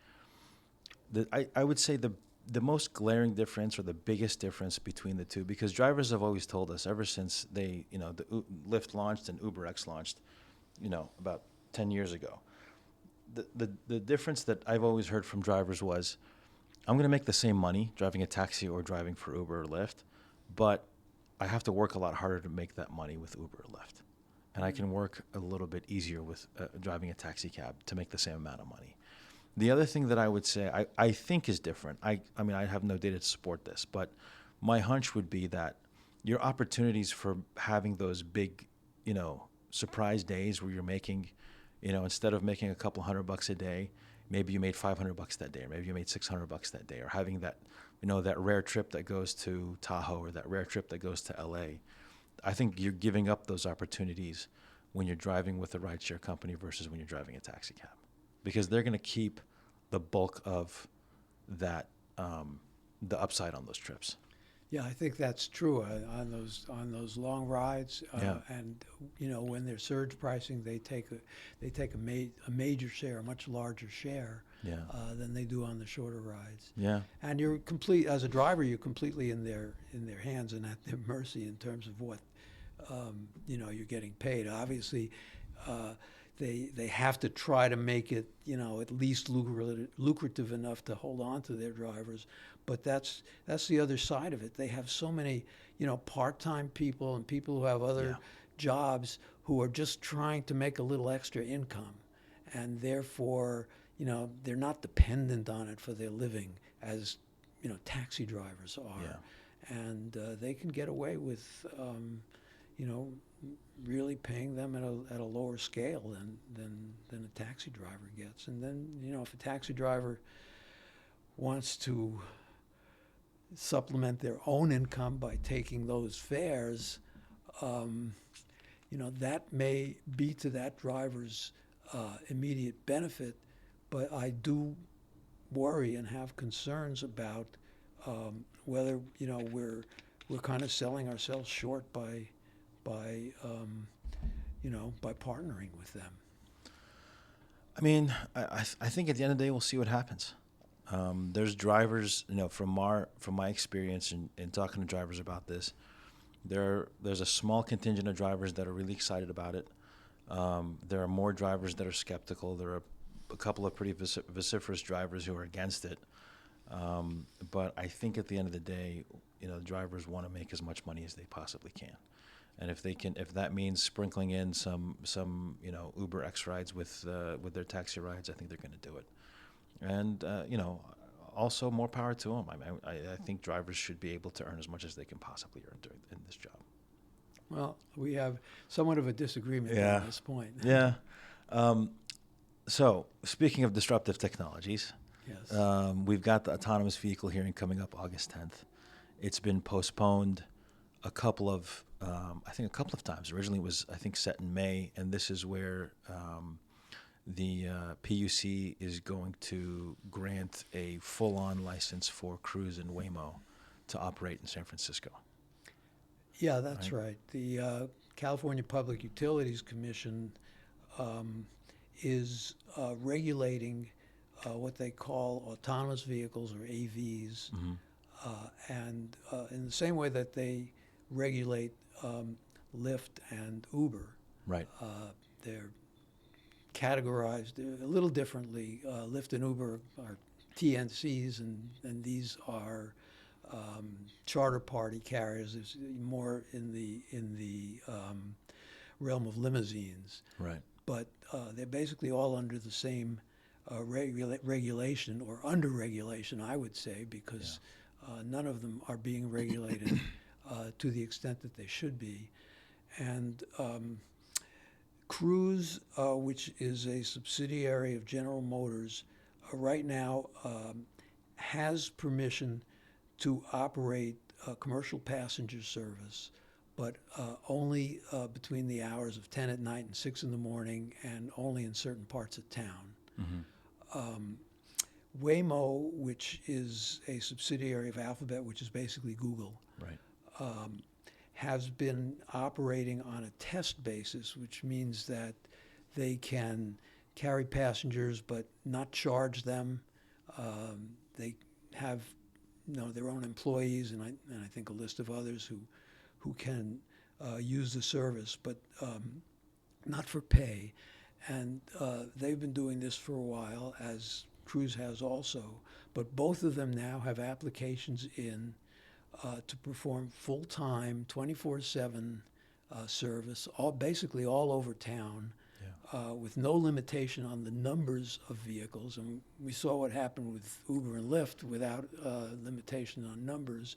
I would say the most glaring difference or the biggest difference between the two, because drivers have always told us ever since Lyft launched and UberX launched, about 10 years ago. The difference that I've always heard from drivers was, I'm going to make the same money driving a taxi or driving for Uber or Lyft, but I have to work a lot harder to make that money with Uber or Lyft. And I can work a little bit easier with driving a taxi cab to make the same amount of money. The other thing that I would say I think is different, I mean, I have no data to support this, but my hunch would be that your opportunities for having those big, surprise days where you're making, instead of making a couple $100 a day, maybe you made $500 that day, or maybe you made $600 that day, or having that, that rare trip that goes to Tahoe or that rare trip that goes to LA. I think you're giving up those opportunities when you're driving with a rideshare company versus when you're driving a taxi cab, because they're going to keep the bulk of that, the upside on those trips. Yeah, I think that's true on those long rides, Yeah. and when they're surge pricing, they take a major share, a much larger share Yeah. than they do on the shorter rides. Yeah. And as a driver, you're completely in their hands and at their mercy in terms of what you're getting paid. Obviously, they have to try to make it at least lucrative enough to hold on to their drivers. But that's the other side of it. They have so many part-time people and people who have other Yeah. jobs who are just trying to make a little extra income, and therefore they're not dependent on it for their living as taxi drivers are. Yeah. And they can get away with you know, really paying them at a lower scale than a taxi driver gets. And then, if a taxi driver wants to supplement their own income by taking those fares, that may be to that driver's immediate benefit. But I do worry and have concerns about whether we're kind of selling ourselves short by partnering with them. I mean, I think at the end of the day, we'll see what happens. There's drivers, from my experience in talking to drivers about this, there's a small contingent of drivers that are really excited about it. There are more drivers that are skeptical. There are a couple of pretty vociferous drivers who are against it. But I think at the end of the day, drivers want to make as much money as they possibly can. And if that means sprinkling in some Uber X rides with their taxi rides, I think they're going to do it. And also more power to them. I think drivers should be able to earn as much as they can possibly earn in this job. Well, we have somewhat of a disagreement Yeah. on this point. Yeah. So speaking of disruptive technologies, Yes. we've got the autonomous vehicle hearing coming up August 10th. It's been postponed a couple of times. Originally, it was, I think, set in May, and this is where the PUC is going to grant a full-on license for Cruise and Waymo to operate in San Francisco. Yeah, that's right. The California Public Utilities Commission is regulating what they call autonomous vehicles, or AVs, Mm-hmm. and in the same way that they regulate Lyft and Uber, Right. they're categorized a little differently. Lyft and Uber are TNCs, and these are charter party carriers. It's more in the realm of limousines. Right. But they're basically all under the same regulation, or under regulation, I would say, because none of them are being regulated to the extent that they should be. And Cruise, which is a subsidiary of General Motors, right now has permission to operate commercial passenger service, but only between the hours of 10 at night and 6 in the morning, and only in certain parts of town. Waymo, which is a subsidiary of Alphabet, which is basically Google, Right. has been operating on a test basis, which means that they can carry passengers but not charge them. They have their own employees, and I think a list of others who can use the service, but not for pay. And they've been doing this for a while, as Cruise has also. But both of them now have applications in to perform full-time, 24/7 service, basically all over town, with no limitation on the numbers of vehicles. And we saw what happened with Uber and Lyft without limitation on numbers.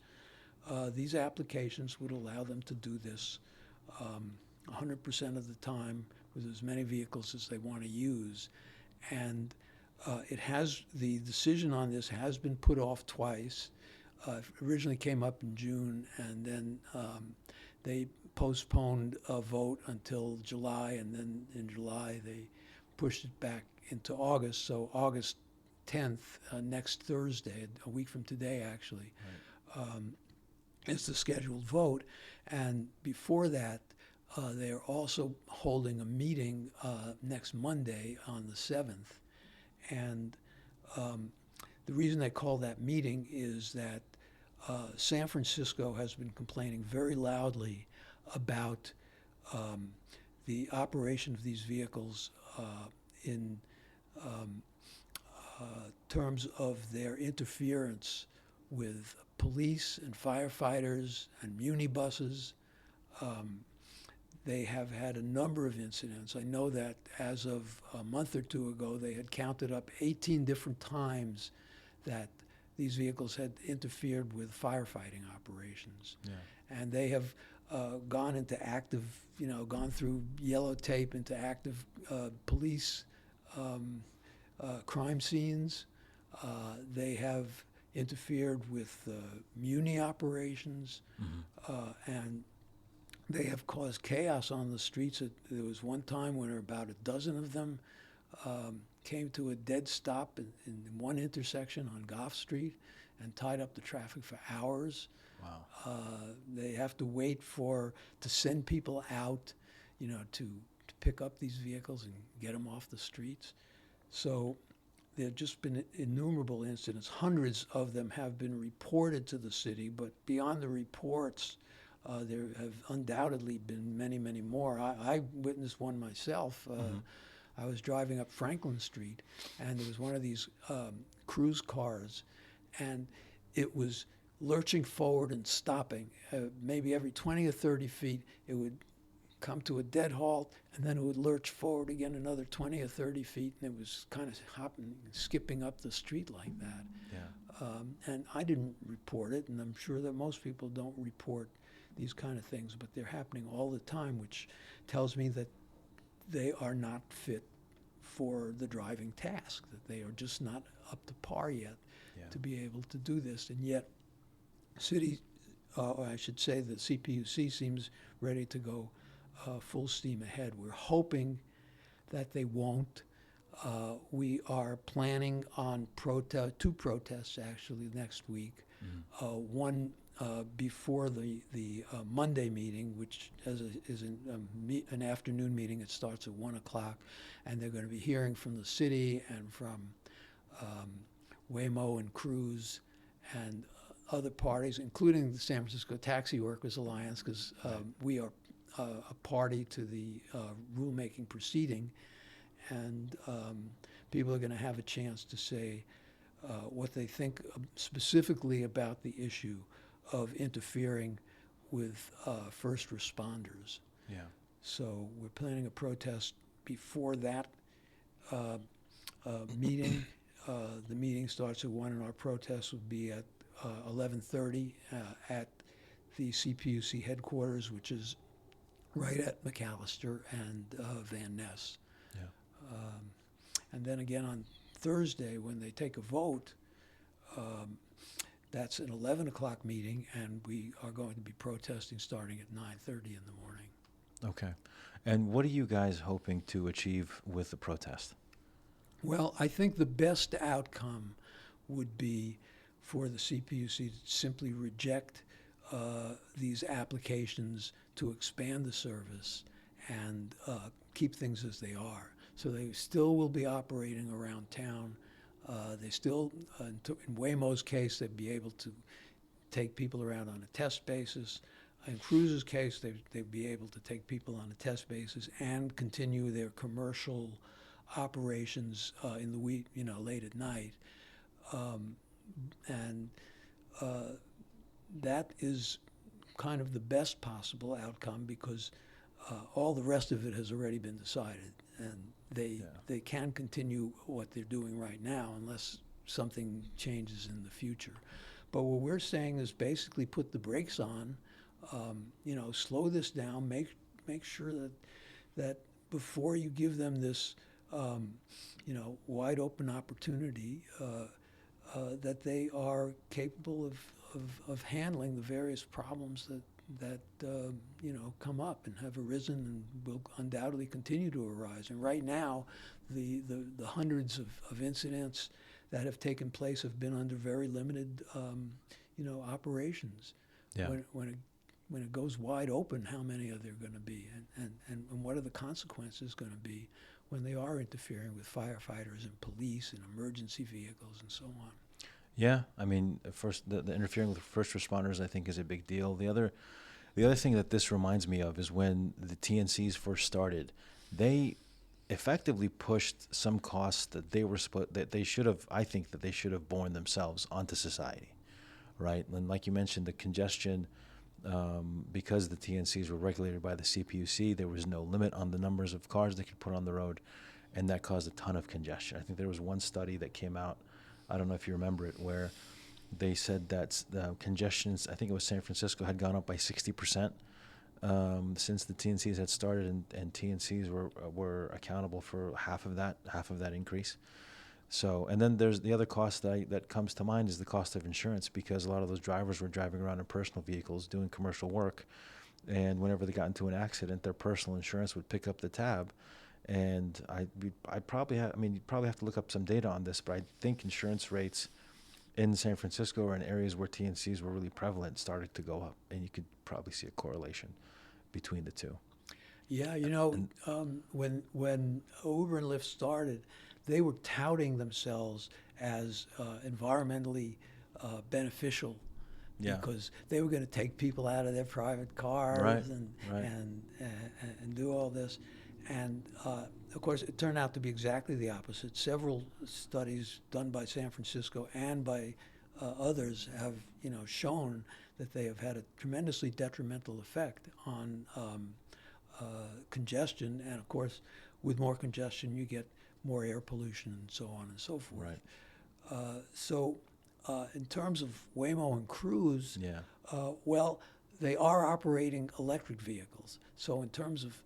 These applications would allow them to do this 100% of the time with as many vehicles as they want to use. And the decision on this has been put off twice. It originally came up in June, and then they postponed a vote until July, and then in July they pushed it back into August. So August 10th, next Thursday, a week from today actually, is the scheduled vote. And before that, they're also holding a meeting next Monday on the 7th. And the reason they call that meeting is that San Francisco has been complaining very loudly about the operation of these vehicles in terms of their interference with police and firefighters and muni buses. They have had a number of incidents. I know that as of a month or two ago, they had counted up 18 different times that these vehicles had interfered with firefighting operations. Yeah. And they have gone into active, gone through yellow tape into active police crime scenes. They have interfered with muni operations, and they have caused chaos on the streets. There was one time when about a dozen of them came to a dead stop in one intersection on Gough Street and tied up the traffic for hours. Wow. They have to wait to send people out, to pick up these vehicles and get them off the streets. So there have just been innumerable incidents. Hundreds of them have been reported to the city, but beyond the reports, there have undoubtedly been many, many more. I witnessed one myself. I was driving up Franklin Street, and there was one of these cruise cars, and it was lurching forward and stopping. Maybe every 20 or 30 feet, it would come to a dead halt, and then it would lurch forward again another 20 or 30 feet, and it was kind of hopping, skipping up the street like that. Yeah. And I didn't report it, and I'm sure that most people don't report these kind of things, but they're happening all the time, which tells me that they are not fit for the driving task, that they are just not up to par yet to be able to do this. And yet, city, or I should say the CPUC seems ready to go full steam ahead. We're hoping that they won't. We are planning on two protests actually next week. One before the Monday meeting, which is an afternoon meeting. It starts at 1 o'clock, and they're going to be hearing from the city and from Waymo and Cruise and other parties, including the San Francisco Taxi Workers Alliance, because we are a party to the rulemaking proceeding, and people are going to have a chance to say what they think specifically about the issue of interfering with first responders. Yeah. So we're planning a protest before that meeting. The meeting starts at 1, and our protest would be at 11:30 at the CPUC headquarters, which is right at McAllister and Van Ness. Yeah. And then again on Thursday, when they take a vote, that's an 11 o'clock meeting, and we are going to be protesting starting at 9:30 in the morning. Okay. And what are you guys hoping to achieve with the protest? Well, I think the best outcome would be for the CPUC to simply reject these applications to expand the service and keep things as they are. So they still will be operating around town. They still, in Waymo's case, they'd be able to take people around on a test basis. In Cruise's case, they'd be able to take people on a test basis and continue their commercial operations in the week, late at night. And that is kind of the best possible outcome because all the rest of it has already been decided. And they can continue what they're doing right now unless something changes in the future. But what we're saying is basically put the brakes on, slow this down, make sure that before you give them this, wide open opportunity, that they are capable of handling the various problems that come up and have arisen and will undoubtedly continue to arise. And right now, the hundreds of incidents that have taken place have been under very limited, operations. Yeah. When it goes wide open, how many are there going to be, and what are the consequences going to be when they are interfering with firefighters and police and emergency vehicles and so on? Yeah, I mean, first the interfering with first responders, I think, is a big deal. The other thing that this reminds me of is when the TNCs first started, they effectively pushed some costs that they should have, I think, that they should have borne themselves onto society, right? And like you mentioned, the congestion, because the TNCs were regulated by the CPUC, there was no limit on the numbers of cars they could put on the road, and that caused a ton of congestion. I think there was one study that came out, I don't know if you remember it, where they said that the congestions, I think it was San Francisco, had gone up by 60% since the TNCs had started, and TNCs were accountable for half of that increase. So, and then there's the other cost that comes to mind is the cost of insurance, because a lot of those drivers were driving around in personal vehicles doing commercial work, and whenever they got into an accident, their personal insurance would pick up the tab. And you'd probably have to look up some data on this, but I think insurance rates in San Francisco or in areas where TNCs were really prevalent started to go up, and you could probably see a correlation between the two. Yeah, when Uber and Lyft started, they were touting themselves as environmentally beneficial Yeah. because they were going to take people out of their private cars Right, and, right. and do all this. And of course, it turned out to be exactly the opposite. Several studies done by San Francisco and by others have, shown that they have had a tremendously detrimental effect on congestion. And of course, with more congestion, you get more air pollution and so on and so forth. Right. So in terms of Waymo and Cruise, Yeah. well, they are operating electric vehicles. So in terms of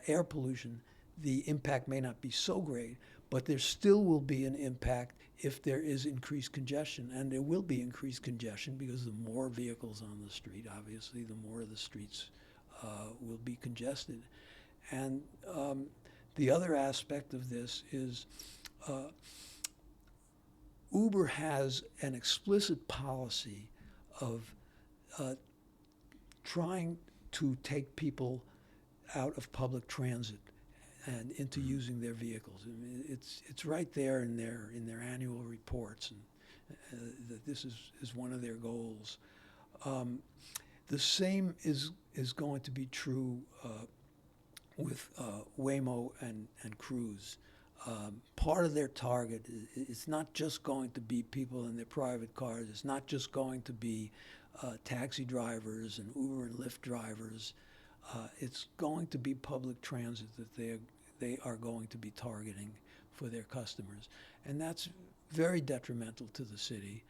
air pollution, the impact may not be so great, but there still will be an impact if there is increased congestion. And there will be increased congestion because the more vehicles on the street, obviously, the more the streets will be congested. And the other aspect of this is Uber has an explicit policy of trying to take people out of public transit and into using their vehicles. I mean, it's right there in their annual reports, and that this is one of their goals. The same is going to be true with Waymo and Cruise. Part of their target is not just going to be people in their private cars. It's not just going to be taxi drivers and Uber and Lyft drivers. It's going to be public transit that they are going to be targeting for their customers. And that's very detrimental to the city.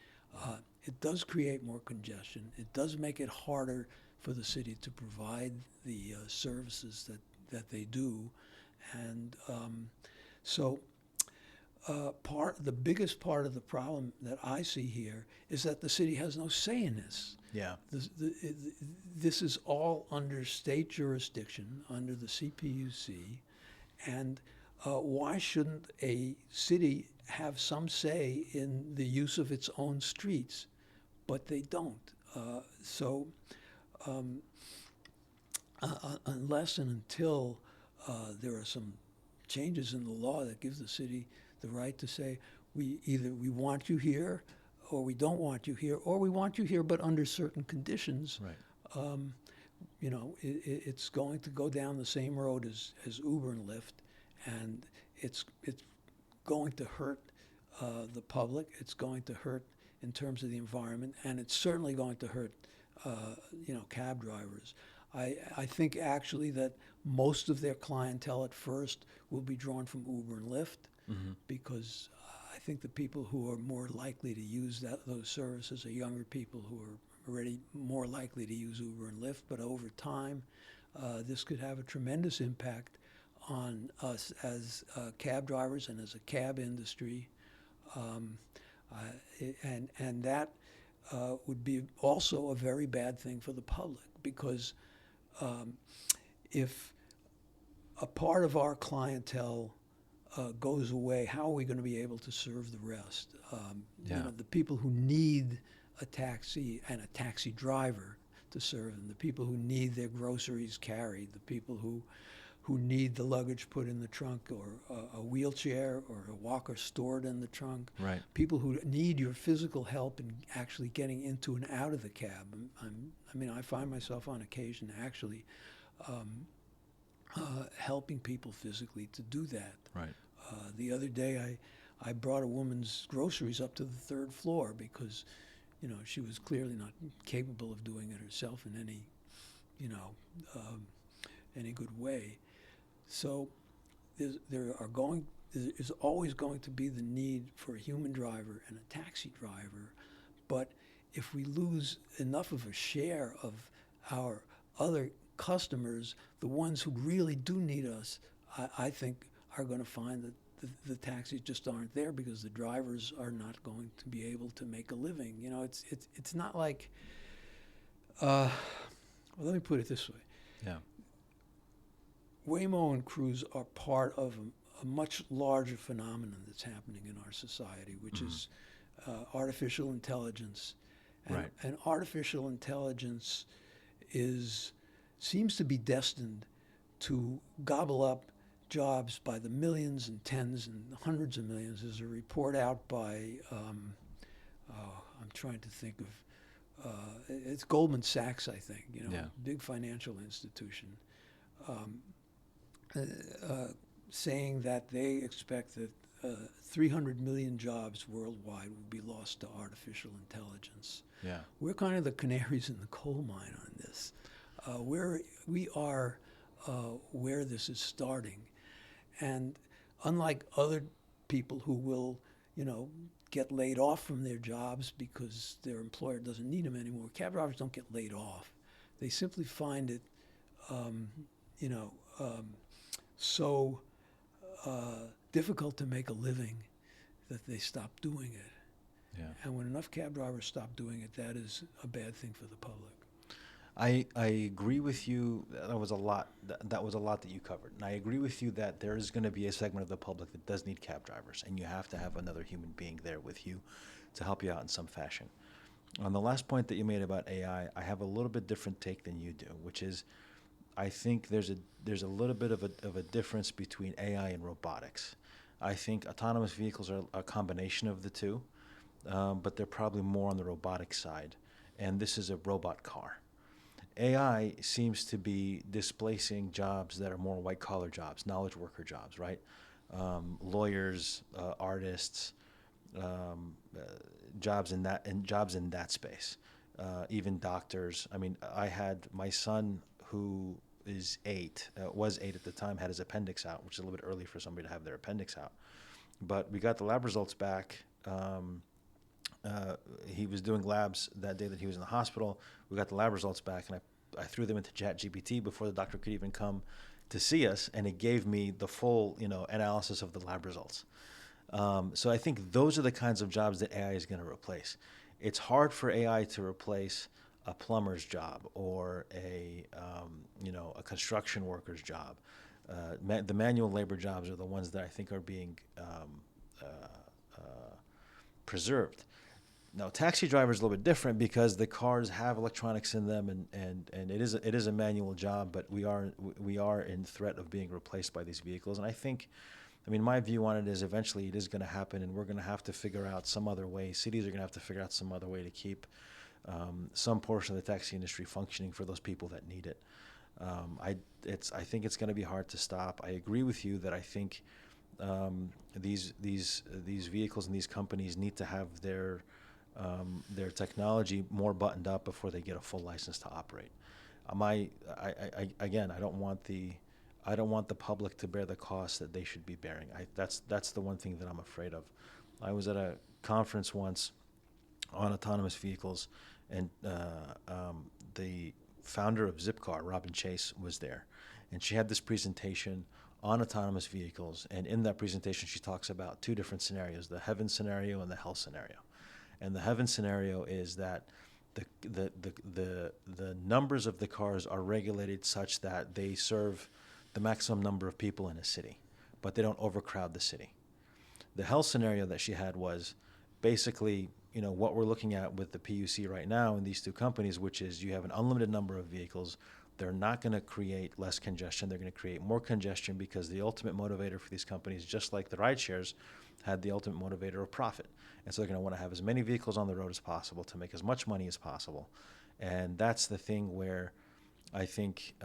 It does create more congestion. It does make it harder for the city to provide the services that they do. And so the biggest part of the problem that I see here is that the city has no say in this. Yeah. This is all under state jurisdiction, under the CPUC, and why shouldn't a city have some say in the use of its own streets? But they don't. Unless and until there are some changes in the law that give the city the right to say, we want you here, or we don't want you here, or we want you here but under certain conditions. Right. It's going to go down the same road as Uber and Lyft, and it's going to hurt the public. It's going to hurt in terms of the environment, and it's certainly going to hurt cab drivers. I think actually that most of their clientele at first will be drawn from Uber and Lyft, because I think the people who are more likely to use those services are younger people who are already more likely to use Uber and Lyft. But over time, this could have a tremendous impact on us as cab drivers and as a cab industry. And that would be also a very bad thing for the public, because if a part of our clientele goes away, how are we going to be able to serve the rest? The people who need a taxi and a taxi driver to serve them, the people who need their groceries carried, the people who need the luggage put in the trunk, or a wheelchair or a walker stored in the trunk. Right. People who need your physical help in actually getting into and out of the cab. I find myself on occasion actually helping people physically to do that. Right. The other day, I brought a woman's groceries up to the third floor because, she was clearly not capable of doing it herself in any good way. So there is always going to be the need for a human driver and a taxi driver, but if we lose enough of a share of our other customers, the ones who really do need us, I think are going to find that the taxis just aren't there because the drivers are not going to be able to make a living. It's not like, well, let me put it this way. Yeah. Waymo and Cruise are part of a much larger phenomenon that's happening in our society, which is artificial intelligence. Right. And artificial intelligence seems to be destined to gobble up jobs by the millions and tens and hundreds of millions. There's a report out by, I'm trying to think of, it's Goldman Sachs, I think, big financial institution, saying that they expect that 300 million jobs worldwide will be lost to artificial intelligence. Yeah. We're kind of the canaries in the coal mine on this. We are where this is starting. And unlike other people who will, get laid off from their jobs because their employer doesn't need them anymore, cab drivers don't get laid off. They simply find it, so difficult to make a living that they stop doing it. Yeah. And when enough cab drivers stop doing it, that is a bad thing for the public. I agree with you. That was a lot. That was a lot that you covered. And I agree with you that there is going to be a segment of the public that does need cab drivers, and you have to have another human being there with you to help you out in some fashion. On the last point that you made about AI, I have a little bit different take than you do, which is I think there's a little bit of a difference between AI and robotics. I think autonomous vehicles are a combination of the two, but they're probably more on the robotic side, and this is a robot car. AI seems to be displacing jobs that are more white-collar jobs, knowledge worker jobs, right? Lawyers, artists, jobs in that space, even doctors. I mean, I had my son who was 8 at the time, had his appendix out, which is a little bit early for somebody to have their appendix out. But we got the lab results back. He was doing labs that day that he was in the hospital. We got the lab results back, and I I threw them into ChatGPT before the doctor could even come to see us, and it gave me the full, analysis of the lab results. So I think those are the kinds of jobs that AI is going to replace. It's hard for AI to replace a plumber's job or a construction worker's job. The manual labor jobs are the ones that I think are being uh, preserved. Now, taxi drivers are a little bit different because the cars have electronics in them, and it is a manual job, but we are in threat of being replaced by these vehicles. And I mean, my view on it is eventually it is going to happen, and we're going to have to figure out some other way. Cities are going to have to figure out some other way to keep some portion of the taxi industry functioning for those people that need it. I think it's going to be hard to stop. I agree with you that I think these vehicles and these companies need to have their technology more buttoned up before they get a full license to operate. Again, I don't want the public to bear the costs that they should be bearing. That's the one thing that I'm afraid of. I was at a conference once on autonomous vehicles, and the founder of Zipcar, Robin Chase, was there, and she had this presentation on autonomous vehicles. And in that presentation, she talks about two different scenarios: the heaven scenario and the hell scenario. And the heaven scenario is that the numbers of the cars are regulated such that they serve the maximum number of people in a city, but they don't overcrowd the city. The hell scenario that she had was basically, what we're looking at with the PUC right now in these two companies, which is you have an unlimited number of vehicles. They're not going to create less congestion. They're going to create more congestion because the ultimate motivator for these companies, just like the ride shares, had the ultimate motivator of profit. And so they're going to want to have as many vehicles on the road as possible to make as much money as possible. And that's the thing where I think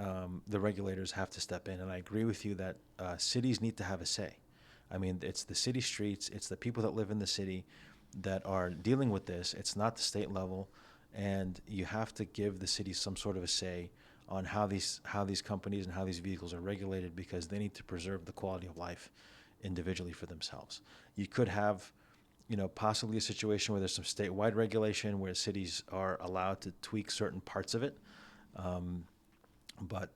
the regulators have to step in. And I agree with you that cities need to have a say. I mean, it's the city streets, it's the people that live in the city that are dealing with this. It's not the state level. And you have to give the city some sort of a say on how these companies and how these vehicles are regulated, because they need to preserve the quality of life individually for themselves. You could have, possibly a situation where there's some statewide regulation where cities are allowed to tweak certain parts of it. But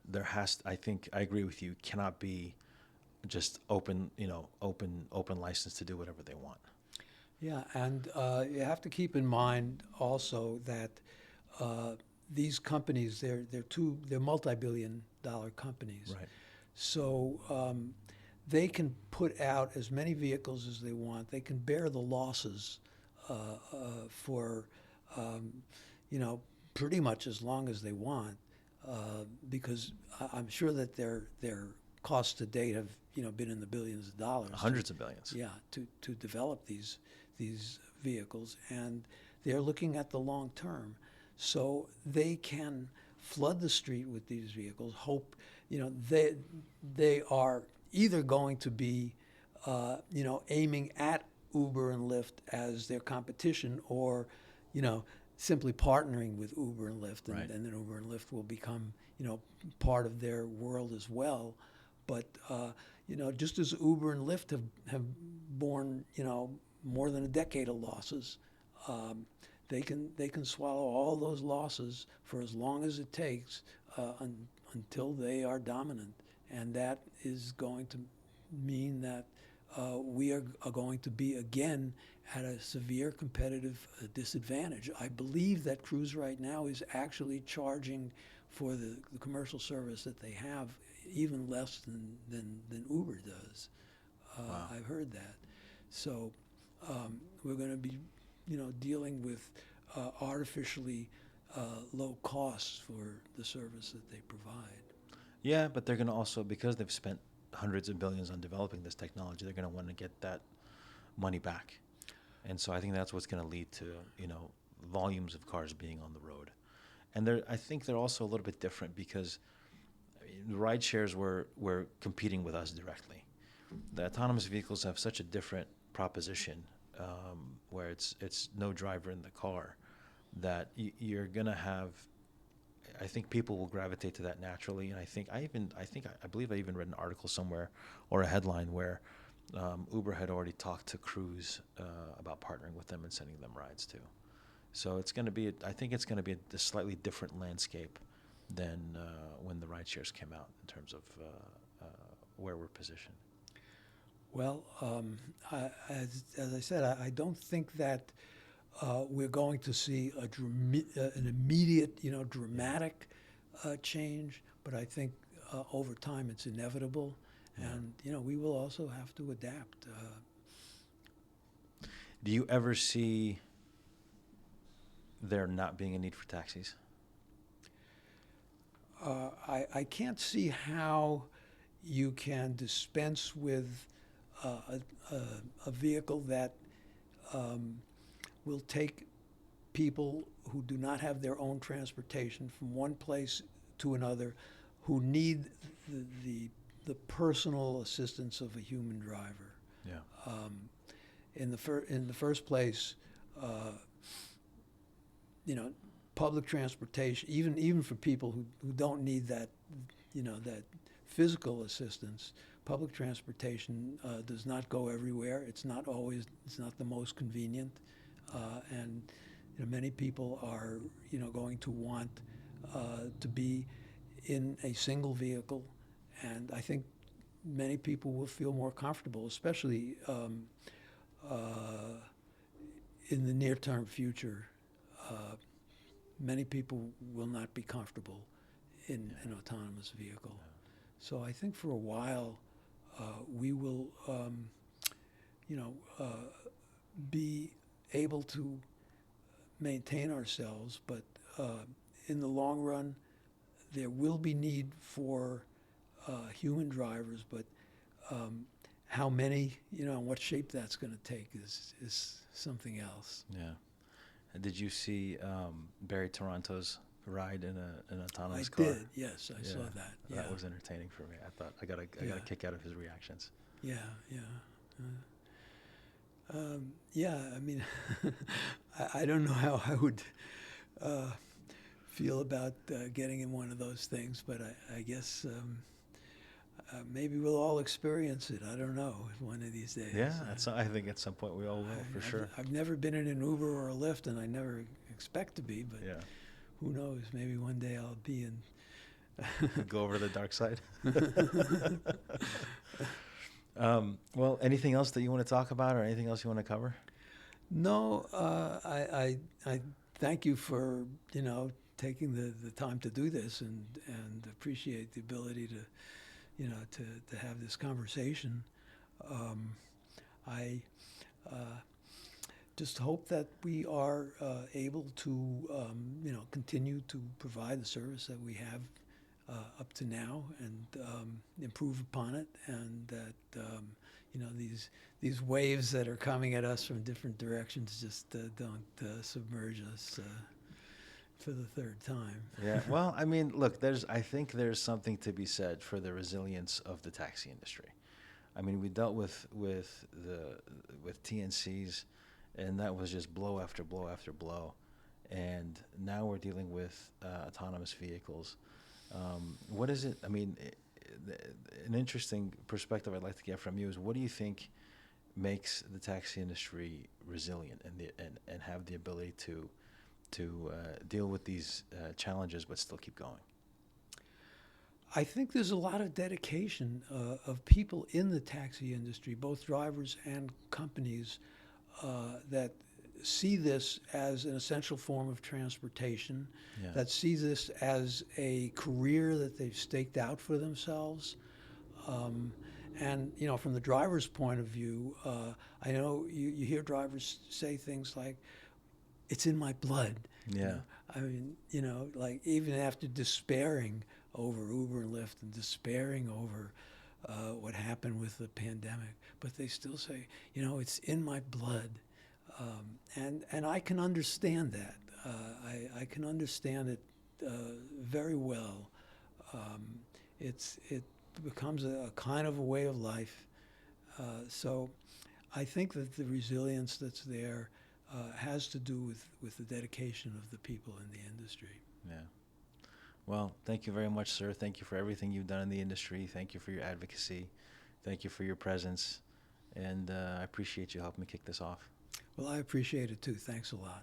I think I agree with you, cannot be just open license to do whatever they want. Yeah, and you have to keep in mind also that these companies, they're multi-billion-dollar companies. Right. So they can put out as many vehicles as they want. They can bear the losses for pretty much as long as they want, because I'm sure that their costs to date have been in the billions of dollars. Hundreds of billions. Yeah, to develop these vehicles, and they're looking at the long term. So they can flood the street with these vehicles. Hope they are either going to be aiming at Uber and Lyft as their competition, or simply partnering with Uber and Lyft, and, Right. and then Uber and Lyft will become part of their world as well. But just as Uber and Lyft have borne more than a decade of losses, they can swallow all those losses for as long as it takes until they are dominant, and that is going to mean that we are going to be again at a severe competitive disadvantage. I believe that Cruise right now is actually charging for the commercial service that they have even less than Uber does. Wow. I've heard that. So we're going to be dealing with artificially low costs for the service that they provide. Yeah, but they're going to also, because they've spent hundreds of billions on developing this technology, they're going to want to get that money back. And so I think that's what's going to lead to, volumes of cars being on the road. And I think they're also a little bit different because the ride shares were competing with us directly. The autonomous vehicles have such a different proposition, where it's no driver in the car, that you're going to have, I think people will gravitate to that naturally. And I believe I even read an article somewhere or a headline where Uber had already talked to Cruise about partnering with them and sending them rides too. So I think it's going to be a slightly different landscape than when the ride shares came out in terms of where we're positioned? Well, as I said, I don't think that we're going to see an immediate, dramatic change, but I think over time it's inevitable, Yeah. and we will also have to adapt. Do you ever see there not being a need for taxis? I can't see how you can dispense with a vehicle that will take people who do not have their own transportation from one place to another, who need the personal assistance of a human driver. Yeah. In the first place, you know, public transportation, even for people who don't need that, that physical assistance, public transportation does not go everywhere. It's not the most convenient, and many people are, going to want to be in a single vehicle, and I think many people will feel more comfortable, especially in the near-term future. Many people will not be comfortable in an autonomous vehicle. So I think for a while we will, be able to maintain ourselves, but in the long run, there will be need for human drivers, but how many, and what shape that's going to take is something else. Yeah. Did you see Barry Toronto's ride in an autonomous car? I did, yes, I saw that. Yeah. That was entertaining for me. I thought I got a kick out of his reactions. Yeah, yeah. Yeah, I mean, I don't know how I would feel about getting in one of those things, but I guess maybe we'll all experience it. I don't know, one of these days. Yeah, I think at some point we all will, for sure. I've never been in an Uber or a Lyft, and I never expect to be, but Yeah. who knows? Maybe one day I'll be in. Go over to the dark side. Well, anything else that you want to talk about, or anything else you want to cover? No, I thank you for taking the time to do this, and appreciate the ability to to have this conversation. I just hope that we are able to continue to provide the service that we have up to now, and improve upon it, and that these waves that are coming at us from different directions just don't submerge us for the third time. Yeah. Well, I mean, look, I think there's something to be said for the resilience of the taxi industry. I mean, we dealt with TNCs, and that was just blow after blow after blow, and now we're dealing with autonomous vehicles. What is it? I mean, an interesting perspective I'd like to get from you is, what do you think makes the taxi industry resilient and have the ability to deal with these challenges but still keep going? I think there's a lot of dedication of people in the taxi industry, both drivers and companies, that see this as an essential form of transportation, Yeah. that see this as a career that they've staked out for themselves. And, from the driver's point of view, I know you hear drivers say things like, it's in my blood. Yeah. I mean, like, even after despairing over Uber and Lyft and despairing over what happened with the pandemic, but they still say, it's in my blood. And I can understand that. I can understand it very well. It becomes a kind of a way of life. So I think that the resilience that's there has to do with the dedication of the people in the industry. Yeah. Well, thank you very much, sir. Thank you for everything you've done in the industry. Thank you for your advocacy. Thank you for your presence. And I appreciate you helping me kick this off. Well, I appreciate it too. Thanks a lot.